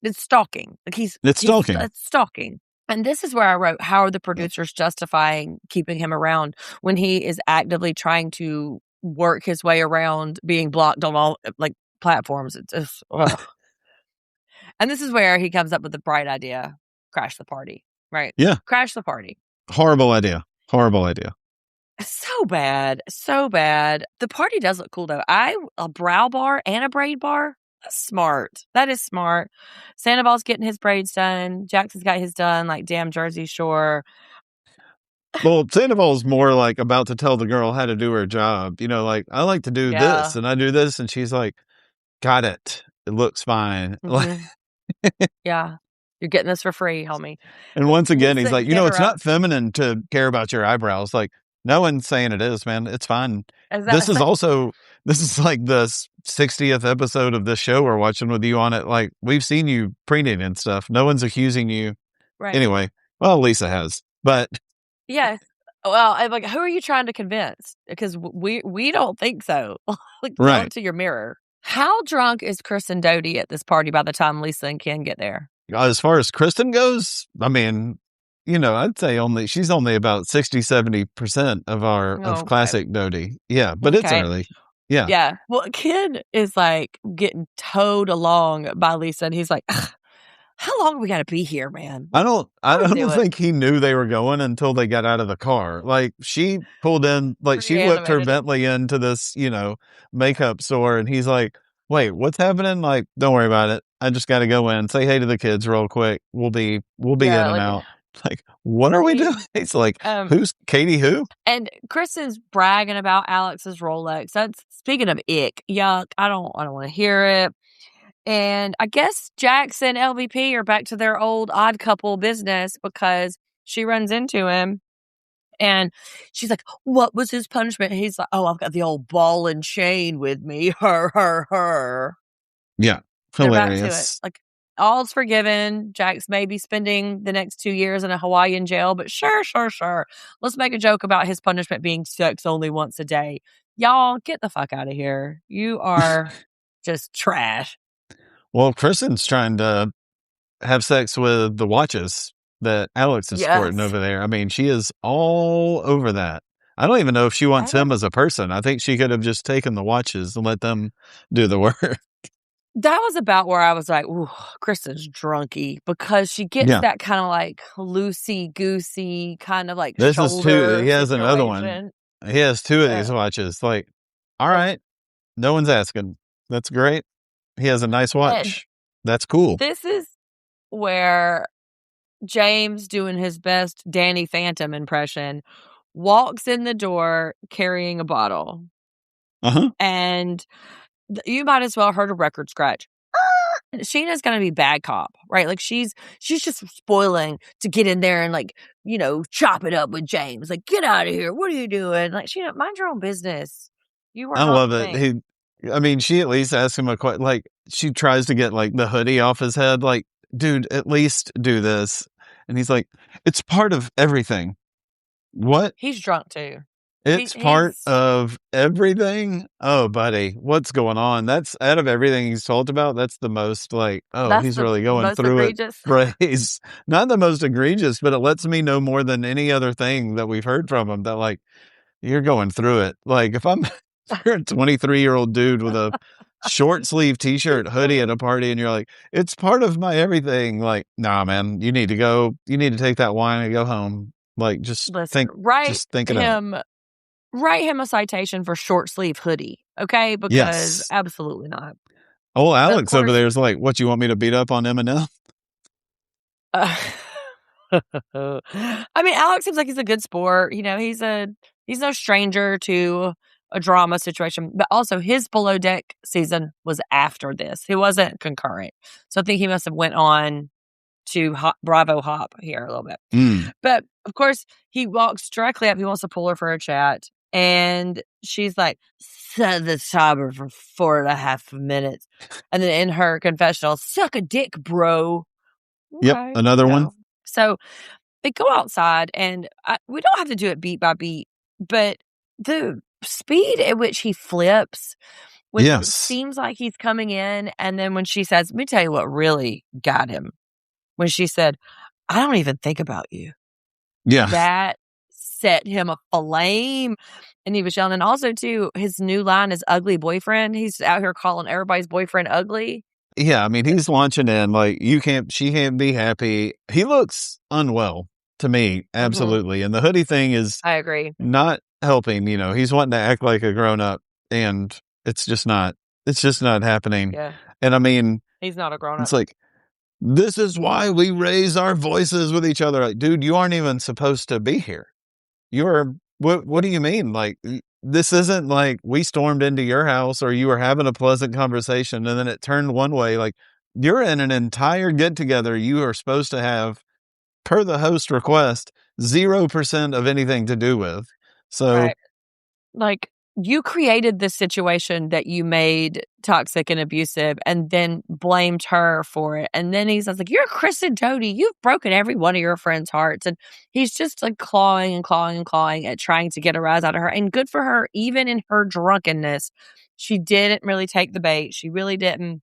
It's stalking. Like it's stalking. It's stalking. And this is where I wrote, how are the producers justifying keeping him around when he is actively trying to work his way around being blocked on all like platforms? It's just, and this is where he comes up with the bright idea: crash the party, right? Yeah. Crash the party. Horrible idea. Horrible idea. So bad. So bad. The party does look cool though. A brow bar and a braid bar. That's smart. That is smart. Sandoval's getting his braids done. Jackson's got his done, like damn Jersey Shore. Well, Sandoval's more like about to tell the girl how to do her job. Like, I like to do this and I do this. And she's like, got it. It looks fine. Mm-hmm. Yeah. You're getting this for free, homie. And once again, he's like, it's not feminine to care about your eyebrows. Like, no one's saying it is, man. It's fine. This is like the 60th episode of this show we're watching with you on it. Like, we've seen you preening and stuff. No one's accusing you. Right. Anyway, well, Lisa has, but. Yes. Well, I'm like, who are you trying to convince? Because we don't think so. Like, right. Talk to your mirror. How drunk is Kristen Doty at this party by the time Lisa and Ken get there? As far as Kristen goes, I mean, I'd say she's only about 60-70% of classic Doty. Yeah, but it's early. Yeah. Yeah. Well, Ken is like getting towed along by Lisa, and he's like, how long we got to be here, man? I don't think he knew they were going until they got out of the car. Like, she pulled in, like, she whipped her Bentley into this, makeup store, and he's like, wait, what's happening? Like, don't worry about it. I just got to go in, say hey to the kids real quick. We'll be in and out. Like, what are we doing? It's like, who's Katie who? And Kristen's bragging about Alex's Rolex. That's, speaking of ick, yuck. I don't want to hear it. And I guess Jax and LVP are back to their old odd couple business, because she runs into him and she's like, what was his punishment? And he's like, oh, I've got the old ball and chain with me. Her. Yeah. Hilarious. They're back to it. Like, all's forgiven. Jax may be spending the next 2 years in a Hawaiian jail, but sure. Let's make a joke about his punishment being sex only once a day. Y'all, get the fuck out of here. You are just trash. Well, Kristen's trying to have sex with the watches that Alex is sporting over there. I mean, she is all over that. I don't even know if she wants That him as a person. I think she could have just taken the watches and let them do the work. was about where I was like, "Ooh, Kristen's drunky," because she gets Yeah. that kinda, like, loosey-goosey kind of, like, This is two. shoulder He has another one. situation. He has two of Uh, these watches. Like, all ugh, right, no one's asking. That's great. He has a nice and watch. That's cool. this is where James, doing his best Danny Phantom impression, walks in the door carrying a bottle, Uh huh. and you might as well heard a record scratch. And Sheena's gonna be bad cop, right? Like, she's just spoiling to get in there and, like, chop it up with James. Like, "Get out of here. What are you doing?" Like, Sheena, mind your own business. You are I not the love it. thing. I mean, she at least asks him a question. Like, she tries to get like the hoodie off his head. Like, dude, at least do this. And he's like, it's part of everything. What? He's drunk too. It's part He's of everything? Oh, buddy, what's going on? That's out of everything he's told about. That's the most like, oh, That's he's the really going most through it egregious. phrase. Not the most egregious, but it lets me know more than any other thing that we've heard from him that like, you're going through it. Like if I'm you're a 23-year-old dude with a short sleeve t-shirt hoodie at a party and you're like, it's part of my everything. Like, nah, man, you need to go, you need to take that wine and go home. Like Listen, write just think it out. him write him a citation for short sleeve hoodie, okay? Because Yes. absolutely not. Oh, But of Alex over course, there is like, what, you want me to beat up on Eminem? uh, I mean, Alex seems like he's a good sport. He's no stranger to a drama situation, but also his below deck season was after this. He wasn't concurrent. So I think he must have went on to Bravo Hop here a little bit. Mm. But of course, he walks directly up. He wants to pull her for a chat. And she's like, set the timer for 4.5 minutes. And then in her confessional, suck a dick, bro. Yep. Okay, Another one. So they go outside, and we don't have to do it beat by beat, but the speed at which he flips when it Yes. seems like he's coming in, and then when she says, let me tell you what really got him. When she said, I don't even think about you. Yeah. That set him aflame. And he was yelling. And also, too, his new line is ugly boyfriend. He's out here calling everybody's boyfriend ugly. Yeah. I mean, he's launching in like, she can't be happy. He looks unwell to me. Absolutely. And the hoodie thing is I agree. not helping. He's wanting to act like a grown up and it's just not happening. Yeah. And I mean, He's not a grown up. it's like, this is why we raise our voices with each other. Like, dude, you aren't even supposed to be here. What do you mean? Like, this isn't like we stormed into your house or you were having a pleasant conversation and then it turned one way. Like, you're in an entire get together you are supposed to have, per the host request, 0% of anything to do with. So, Right. Like, you created this situation that you made toxic and abusive and then blamed her for it. And then he says, like, you're Kristen Doty. You've broken every one of your friends' hearts. And he's just like clawing and clawing and clawing at trying to get a rise out of her. And good for her, even in her drunkenness, she didn't really take the bait. She really didn't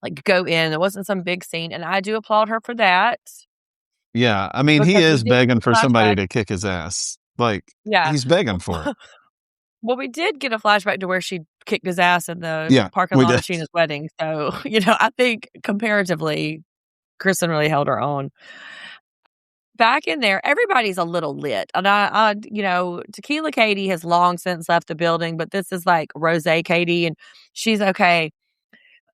like go in. It wasn't some big scene. And I do applaud her for that. yeah, I mean, he Because we is did begging get a for somebody flashback. to kick his ass. Like, Yeah. he's begging for it. Well, we did get a flashback to where she kicked his ass in the Yeah, parking we lot did. of Sheena's wedding. So, I think comparatively, Kristen really held her own. Back in there, everybody's a little lit. And Tequila Katie has long since left the building, but this is like Rosé Katie, and she's okay.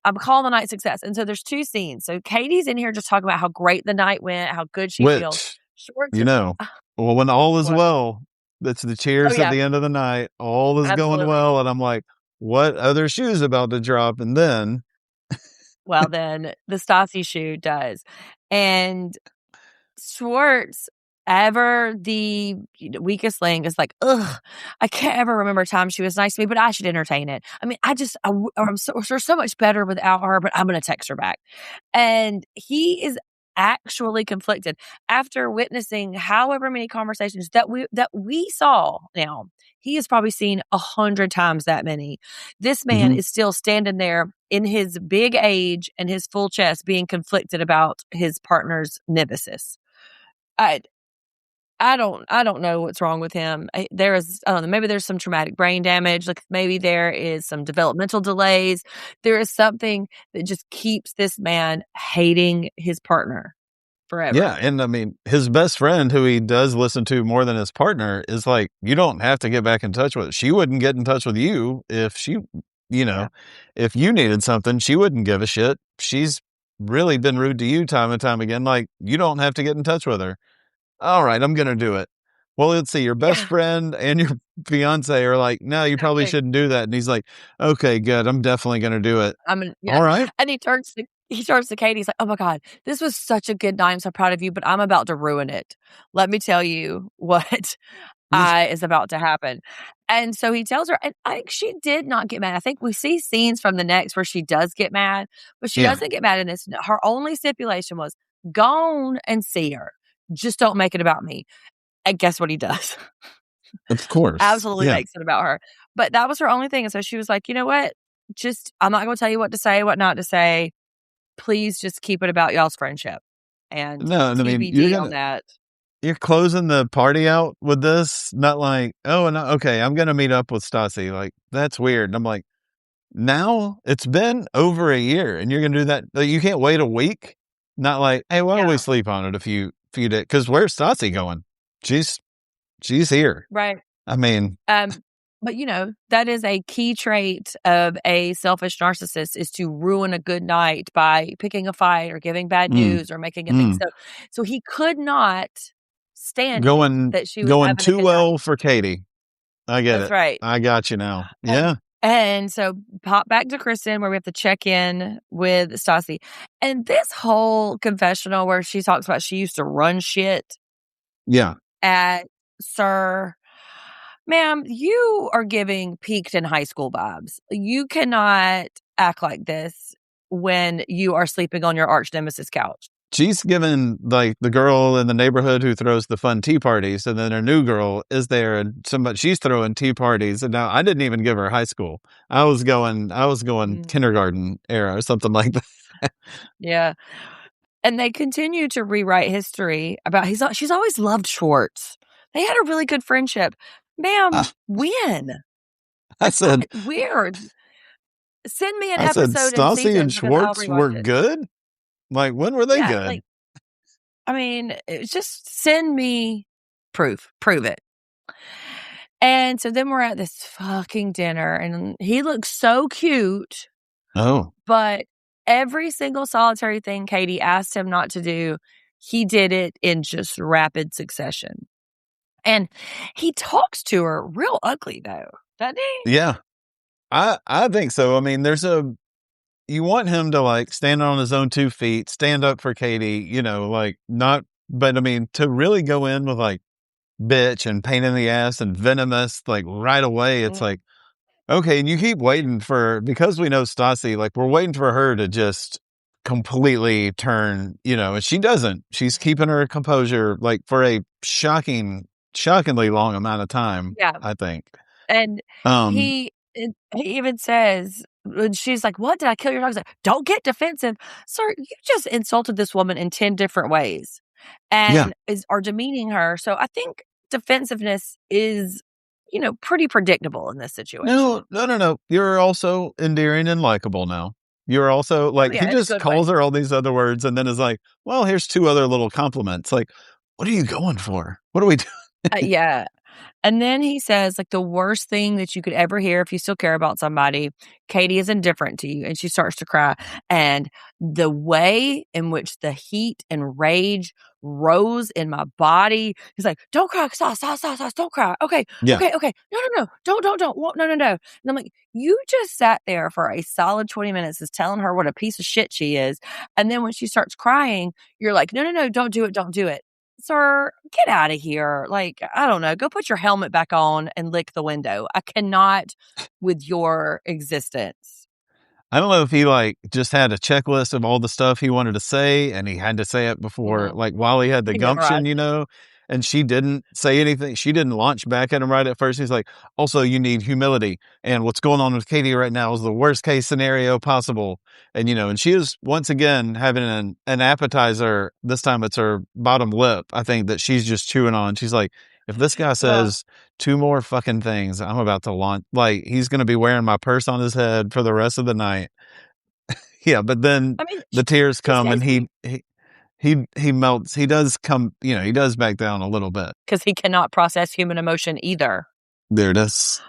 I'm calling the night success. And so there's two scenes. So Katie's in here just talking about how great the night went, how good she feels. Which, Schwartz, well, when all is what? well, that's the Oh, cheers at yeah, the end of the night. All is going absolutely. well. And I'm like, what other shoe's about to drop? And then, Well, then the Stassi shoe does. And Schwartz, ever the weakest link, is like, ugh, I can't ever remember a time she was nice to me, but I should entertain it. I mean, I'm so much better without her, but I'm going to text her back. And he is actually conflicted after witnessing however many conversations that we saw. Now he has probably seen 100 times that many. This man is still standing there in his big age and his full chest being conflicted about his partner's nemesis. I don't know what's wrong with him. I don't know, maybe there's some traumatic brain damage, like, maybe there is some developmental delays. There is something that just keeps this man hating his partner Yeah, forever. and I mean, his best friend, who he does listen to more than his partner, is like, "You don't have to get back in touch with." She wouldn't get in touch with you if she, you Yeah. know, if you needed something, she wouldn't give a shit. She's really been rude to you time and time again. Like, you don't have to get in touch with her. All right, I'm gonna do it. Well, let's see. Your best Yeah, friend and your fiance are like, "No, you probably exactly. shouldn't do that." And he's like, "Okay, good. I'm definitely gonna do it." I mean, yeah, All right. and he turns to Katie, he's like, "Oh my god, this was such a good night, I'm so proud of you, but I'm about to ruin it. Let me tell you what is about to happen." And so he tells her, and she did not get mad. I think we see scenes from the next where she does get mad, but she Yeah, doesn't get mad in this. Her only stipulation was, "Go on and see her. Just don't make it about me." And guess what he does? of course. Absolutely Yeah. makes it about her. But that was her only thing, and so she was like, "You know what? Just I'm not gonna tell you what to say, what not to say. Please just keep it about y'all's friendship." And No, and I mean, TBD on that. you're closing the party out with this, not like, "Oh, no, okay, I'm gonna meet up with Stassi." Like, that's weird. And I'm like, now it's been over a year and you're gonna do that. Like, you can't wait a week. Not like, "Hey, why don't we Yeah, sleep on it a few days?" Because where's Stassi going? She's she's here. right. I mean, Um, but, that is a key trait of a selfish narcissist, is to ruin a good night by picking a fight or giving bad mm, news or making it things mm, so he could not stand it going that she was going having a too good night. well for Katie. I get That's it. right. I got you now. And Yeah, and so pop back to Kristen where we have to check in with Stassi. And this whole confessional where she talks about she used to run shit yeah. at Sir. Ma'am, you are giving peaked in high school vibes. You cannot act like this when you are sleeping on your arch nemesis couch. She's given, like, the girl in the neighborhood who throws the fun tea parties, and then her new girl is there, and she's throwing tea parties, and now I didn't even give her high school. I was going Mm, kindergarten era or something like that. yeah. And they continue to rewrite history about she's always loved Schwartz. They had a really good friendship. Ma'am, I when? I Like, said weird. Send me an I said, episode and "Stassi and season because I'll Schwartz were rewatch it. good?" Like, when were they Yeah, good? like, I mean, it's just send me proof. Prove it. And so then we're at this fucking dinner, and he looks so cute, Oh, but every single solitary thing Katie asked him not to do, he did it in just rapid succession. And he talks to her real ugly, though, doesn't he? yeah. I think so. I mean, you want him to, like, stand on his own 2 feet, stand up for Katie, like, not but, I mean, to really go in with, like, bitch and pain in the ass and venomous, like, right away, it's Mm, like, okay, and you keep waiting because we know Stassi, like, we're waiting for her to just completely turn, and she doesn't. She's keeping her composure, like, for a shockingly long amount of time, yeah. I think. And Um, he even says, when she's like, "What, did I kill your dog?" He's like, "Don't get defensive. Sir, you just insulted this woman in 10 different ways yeah. and are demeaning her." So I think defensiveness is, pretty predictable in this situation. No, no, no, no. You're also endearing and likable now. You're also Oh, like, he yeah, in a just good way. calls her all these other words and then is like, well, here's 2 other little compliments. Like, what are you going for? What are we doing? Yeah. And then he says, like, the worst thing that you could ever hear if you still care about somebody, Katie is indifferent to you. And she starts to cry. And the way in which the heat and rage rose in my body, he's like, "Don't cry, stop, don't cry. Okay, Yeah. okay, okay. No. Don't. No. And I'm like, you just sat there for a solid 20 minutes is telling her what a piece of shit she is. And then when she starts crying, you're like, no, don't do it. Sir, get out of here. Like, I don't know. Go put your helmet back on and lick the window. I cannot with your existence. I don't know if he, like, just had a checklist of all the stuff he wanted to say and he had to say it before, Mm, like, while he had the he gumption, memorized it. and she didn't say anything. She didn't launch back at him right at first. He's like, also, you need humility. And what's going on with Katie right now is the worst case scenario possible. And, and she is once again having an appetizer. This time it's her bottom lip, I think, that she's just chewing on. She's like, if this guy Ugh. says two more fucking things, I'm about to launch. Like, he's going to be wearing my purse on his head for the rest of the night. Yeah, but then I mean, the tears she come, says and he melts. He does come, he does back down a little bit. because he cannot process human emotion either. There it is.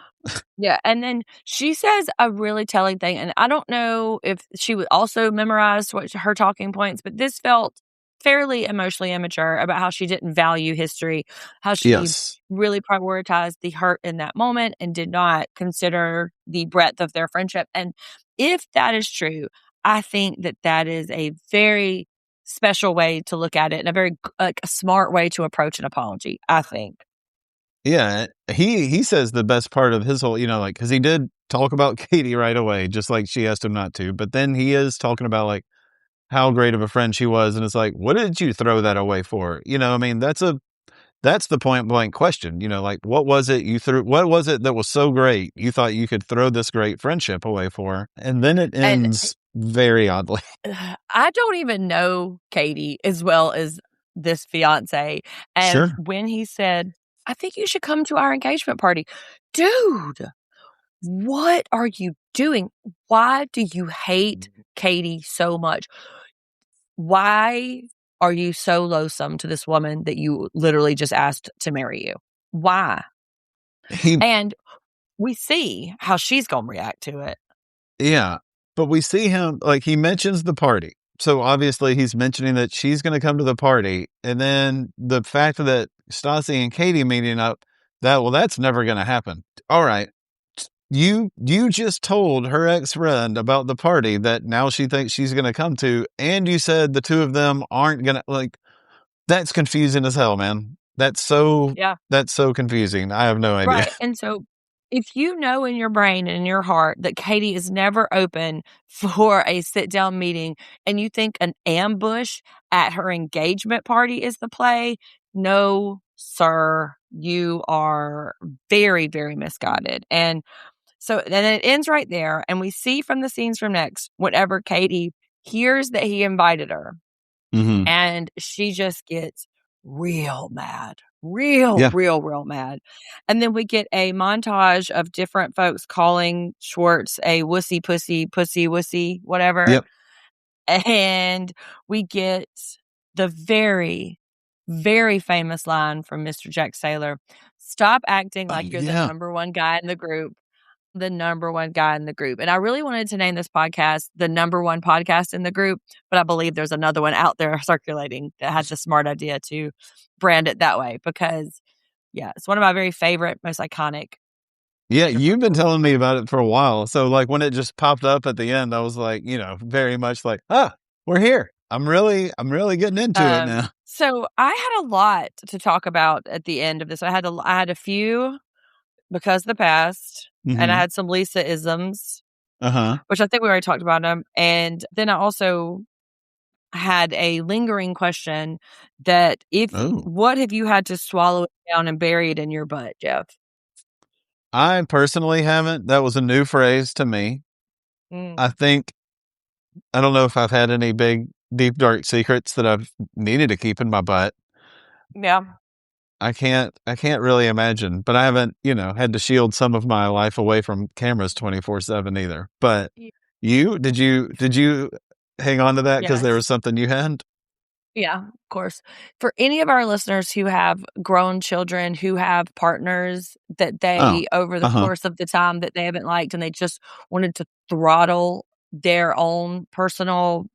Yeah, and then she says a really telling thing, and I don't know if she would also memorize what her talking points, but this felt fairly emotionally immature about how she didn't value history, how she Yes. really prioritized the hurt in that moment and did not consider the breadth of their friendship. And if that is true, I think that is a very special way to look at it and a very a smart way to approach an apology, I think. Yeah, he says the best part of his whole, like, because he did talk about Katie right away, just like she asked him not to. But then he is talking about like how great of a friend she was, and it's like, what did you throw that away for? I mean, that's the point blank question. Like, what was it you threw? What was it that was so great you thought you could throw this great friendship away for? And then it And ends very oddly. I don't even know Katie as well as this fiance. And Sure. when he said, I think you should come to our engagement party. Dude, what are you doing? Why do you hate Katie so much? Why are you so loathsome to this woman that you literally just asked to marry you? Why? He And we see how she's going to react to it. Yeah, but we see him, like, he mentions the party. So obviously he's mentioning that she's going to come to the party. And then the fact that Stassi and Katie meeting up, that's never going to happen. All right. You just told her ex-friend about the party that now she thinks she's going to come to. And you said the two of them aren't going to, like, that's confusing as hell, man. That's so confusing. I have no idea. Right. And so if you know in your brain and in your heart that Katie is never open for a sit down meeting and you think an ambush at her engagement party is the play, no, sir, you are very, very misguided. And so then it ends right there. And we see from the scenes from next, whenever Katie hears that he invited her, Mm-hmm. and she just gets real mad, real mad. And then we get a montage of different folks calling Schwartz a wussy, pussy, wussy, whatever. Yep. And we get the very, very famous line from Mr. Jack Saylor. Stop acting like you're the number one guy in the group. The number one guy in the group. And I really wanted to name this podcast the number one podcast in the group, but I believe there's another one out there circulating that had the smart idea to brand it that way because, it's one of my very favorite, most iconic. Yeah, you've been telling me about it for a while. So, like, when it just popped up at the end, I was like, very much like, we're here. I'm really getting into it now. So I had a lot to talk about at the end of this. I had a few because of the past, and I had some Lisa-isms, which I think we already talked about them. And then I also had a lingering question that what have you had to swallow it down and bury it in your butt, Jeff? I personally haven't. That was a new phrase to me. I don't know if I've had any big, deep, dark secrets that I've needed to keep in my butt. Yeah. I can't really imagine, but I haven't, had to shield some of my life away from cameras 24/7 either. But did you hang on to that because there was something you had? Yeah, of course. For any of our listeners who have grown children, who have partners that they, over the course of the time that they haven't liked and they just wanted to throttle their own personal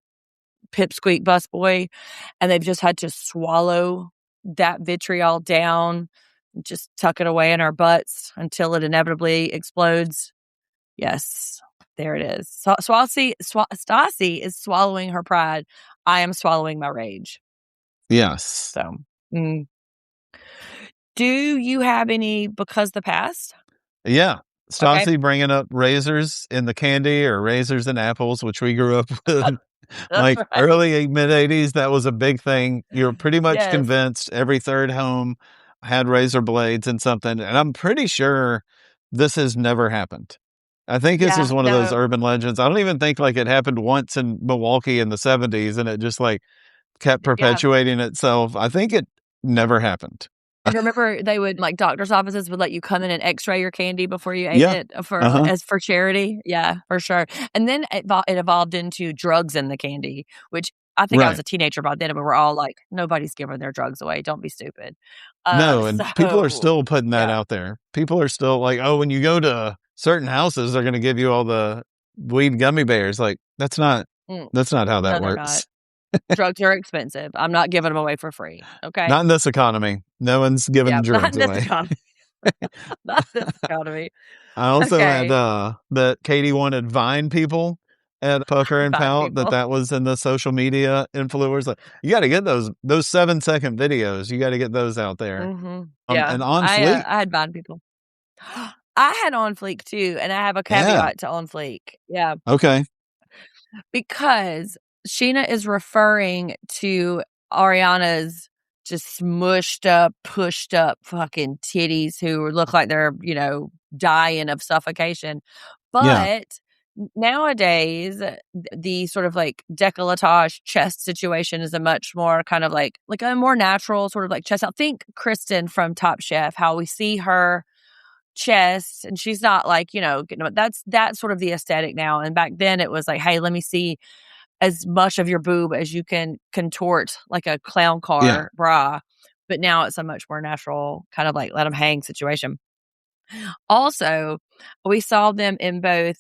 pipsqueak busboy, and they've just had to swallow that vitriol down, just tuck it away in our butts until it inevitably explodes. Yes, there it is. So, Stassi is swallowing her pride. I am swallowing my rage. Yes. So, do you have any because the past? Yeah. Stassi bringing up razors in the candy or razors and apples, which we grew up with. That's Like right. early mid 80s, that was a big thing. You're pretty much Yes. convinced every third home had razor blades and something. And I'm pretty sure this has never happened. I think this is Yeah, one of those no. urban legends. I don't even think like it happened once in Milwaukee in the 70s and it just like kept Yeah. perpetuating itself. I think it never happened. And remember they would like, doctor's offices would let you come in and X-ray your candy before you ate Yeah. it for Uh-huh. as for charity? Yeah, for sure. And then it evolved into drugs in the candy, which I think I was Right. a teenager by then, and we were all like, "Nobody's giving their drugs away, don't be stupid." No, and people are So still putting that yeah. out there. People are still like, "Oh, when you go to certain houses, they're gonna give you all the weed gummy bears." Like, Mm, that's not how that no, they're not. works. Drugs are expensive. I'm not giving them away for free, okay? Not in this economy. No one's giving Yeah, not drugs in this away. economy. Not this economy. I also had, Okay. that Katie wanted Vine people at Pucker and Bad Pout, people. that was in the social media influencers. Like, you gotta get those 7-second videos. You gotta get those out there. Mhm. Yeah. And On Fleek. I had bad people. I had On Fleek too, and I have a Yeah. caveat to On Fleek. Yeah, Okay. because Scheana is referring to Ariana's just smushed up, pushed up fucking titties who look like they're, dying of suffocation. Yeah. But nowadays, the sort of like décolletage chest situation is a much more kind of like a more natural sort of like chest out. Think Kristen from Top Chef, how we see her chest and she's not like, that's sort of the aesthetic now. And back then it was like, hey, let me see as much of your boob as you can contort like a clown Yeah. car bra. But now it's a much more natural kind of like let them hang situation. Also, we saw them in both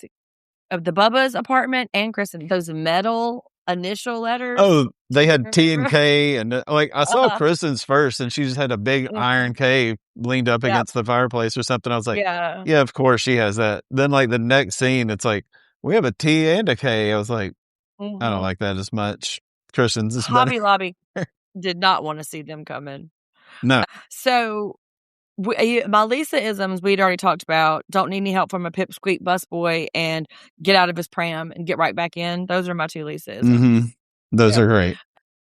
of the Bubba's apartment and Kristen, those metal initial letters. Oh, they had T and Remember? K, and like I saw Uh-huh. Kristen's first, and she just had a big Mhm. iron K leaned up Yep. against the fireplace or something. I was like, Yeah. yeah, of course she has that. Then like the next scene, it's like we have a T and a K. I was like, I don't Mhm. like that as much. Kristen's is better. Hobby Lobby did not want to see them come in. No, So my Lisa-isms we'd already talked about. Don't need any help from a pipsqueak busboy and get out of his pram and get right back in. Those are my two Lisa-isms. those Yeah. are great.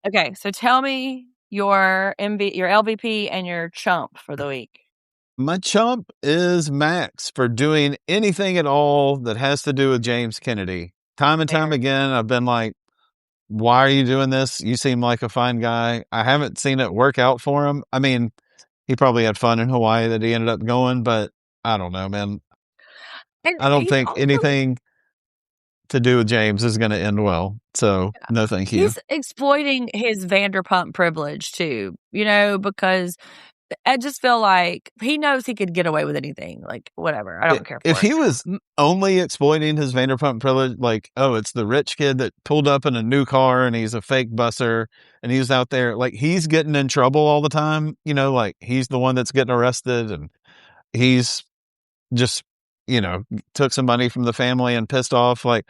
Okay, so tell me your your LVP and your chump for the week. My chump is Max for doing anything at all that has to do with James Kennedy. Time and time Fair. again, I've been like, why are you doing this? You seem like a fine guy. I haven't seen it work out for him. I mean, he probably had fun in Hawaii that he ended up going, but I don't know, man. And I don't he's think also anything to do with James is going to end well. So, no, thank you. he's exploiting his Vanderpump privilege too, because I just feel like he knows he could get away with anything. Like, whatever. I don't care If for it. he was only exploiting his Vanderpump privilege, like, oh, it's the rich kid that pulled up in a new car and he's a fake busser and he's out there, like, he's getting in trouble all the time, like, he's the one that's getting arrested and he's just, took some money from the family and pissed off. Like,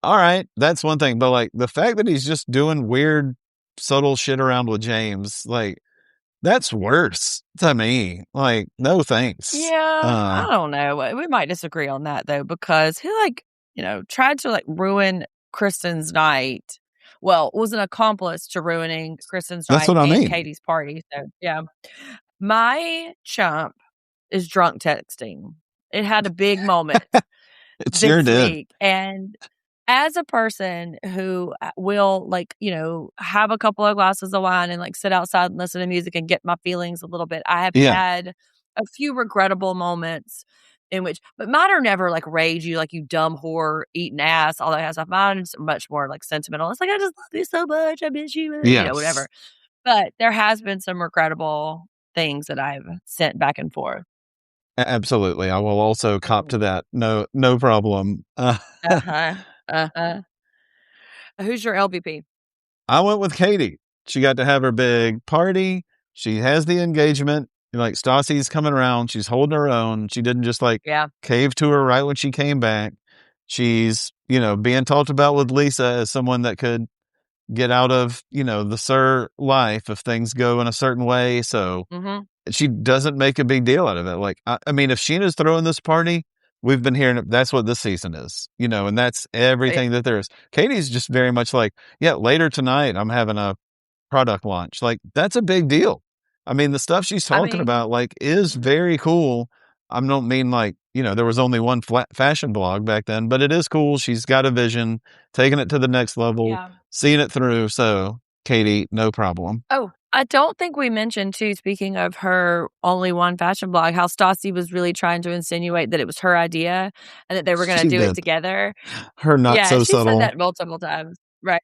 all right, that's one thing. But, like, the fact that he's just doing weird, subtle shit around with James, like, that's worse to me. Like, no thanks. Yeah, I don't know. We might disagree on that though, because he tried to ruin Kristen's night. Well, was an accomplice to ruining Kristen's That's night what I and mean. Katie's party. So yeah. My chump is drunk texting. It had a big moment It sure this did. week. And as a person who will have a couple of glasses of wine and sit outside and listen to music and get my feelings a little bit, I have Yeah. had a few regrettable moments but mine are never rage you, you dumb whore, eating ass, all that kind of stuff. Mine's much more sentimental. It's I just love you so much. I miss you, Yes. whatever. But there has been some regrettable things that I've sent back and forth. Absolutely. I will also cop to that. No problem. Uh-huh. Uh-huh. Who's your LVP? I went with Katie. She got to have her big party. She has the engagement. Stassi's coming around. She's holding her own. She didn't just Yeah. cave to her right when she came back. She's, being talked about with Lisa as someone that could get out of, the Sir life if things go in a certain way. So Mm-hmm. she doesn't make a big deal out of it. I mean, if Scheana's throwing this party, we've been hearing that's what this season is, and that's everything that there is. Katie's just very much like, yeah, later tonight I'm having a product launch. Like, that's a big deal. I mean, the stuff she's I talking mean, about, like, is very cool. I don't mean like, there was only one fashion blog back then, but it is cool. She's got a vision, taking it to the next level, yeah. seeing it through. So, Katie, no problem. Oh, I don't think we mentioned too, speaking of her only one fashion blog, how Stassi was really trying to insinuate that it was her idea and that they were going to She do it did. together. Her not Yeah, so she said subtle. that multiple times. Right.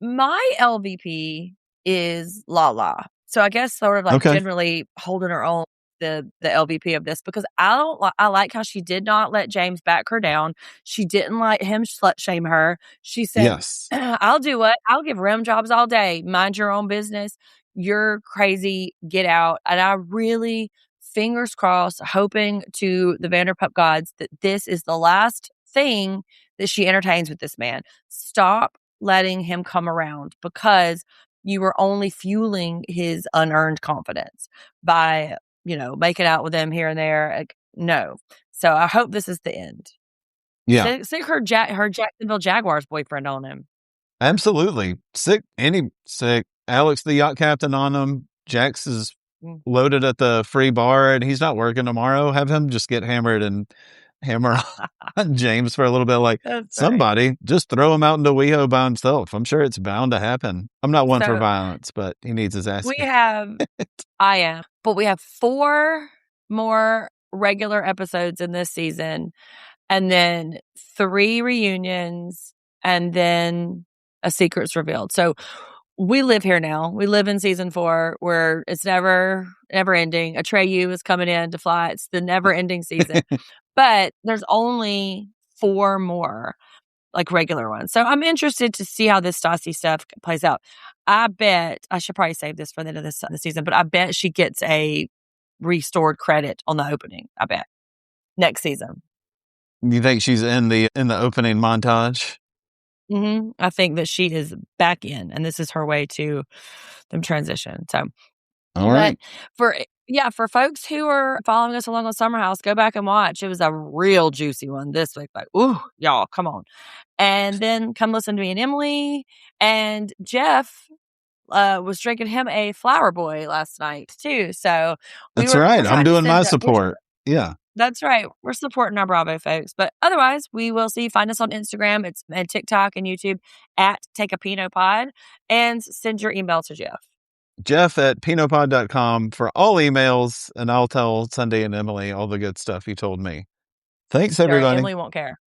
My LVP is Lala. So I guess sort of like Okay. generally holding her own the LVP of this, because I like how she did not let James back her down. She didn't let him slut shame her. She said, Yes. I'll do what? I'll give rim jobs all day. Mind your own business. You're crazy. Get out. And I really, fingers crossed, hoping to the Vanderpump gods that this is the last thing that she entertains with this man. Stop letting him come around, because you were only fueling his unearned confidence by, making out with him here and there. Like, no. So I hope this is the end. Yeah. Sick her Jacksonville Jaguars boyfriend on him. Absolutely. Sick. Alex, the yacht captain, on him. Jax is loaded at the free bar and he's not working tomorrow. Have him just get hammered and hammer on James for a little bit. Like, That's somebody just throw him out into WeHo by himself. I'm sure it's bound to happen. I'm not one for violence, but he needs his ass. I am, but we have 4 more regular episodes in this season, and then 3 reunions, and then a secret's revealed. So we live here now. We live in season 4, where it's never ending. Atreyu is coming in to fly. It's the never ending season. But there's only 4 more, like, regular ones. So I'm interested to see how this Stassi stuff plays out. I bet I should probably save this for the end of the season, but I bet she gets a restored credit on the opening. I bet next season. You think she's in the opening montage? Mm-hmm. I think that she is back in, and this is her way to them transition. So, all right. For folks who are following us along on Summer House, go back and watch. It was a real juicy one this week. Like, ooh, y'all, come on. And then come listen to me and Emilie. And Jeff was drinking him a Flower Boy last night too. So that's right. I'm doing my support. Yeah. That's right. We're supporting our Bravo folks. But otherwise, we will see. Find us on Instagram, and TikTok and YouTube at Take a Pinot Pod, and send your email to Jeff at pinotpod.com for all emails, and I'll tell Sundi and Emilie all the good stuff you told me. Thanks, everybody. Emilie won't care.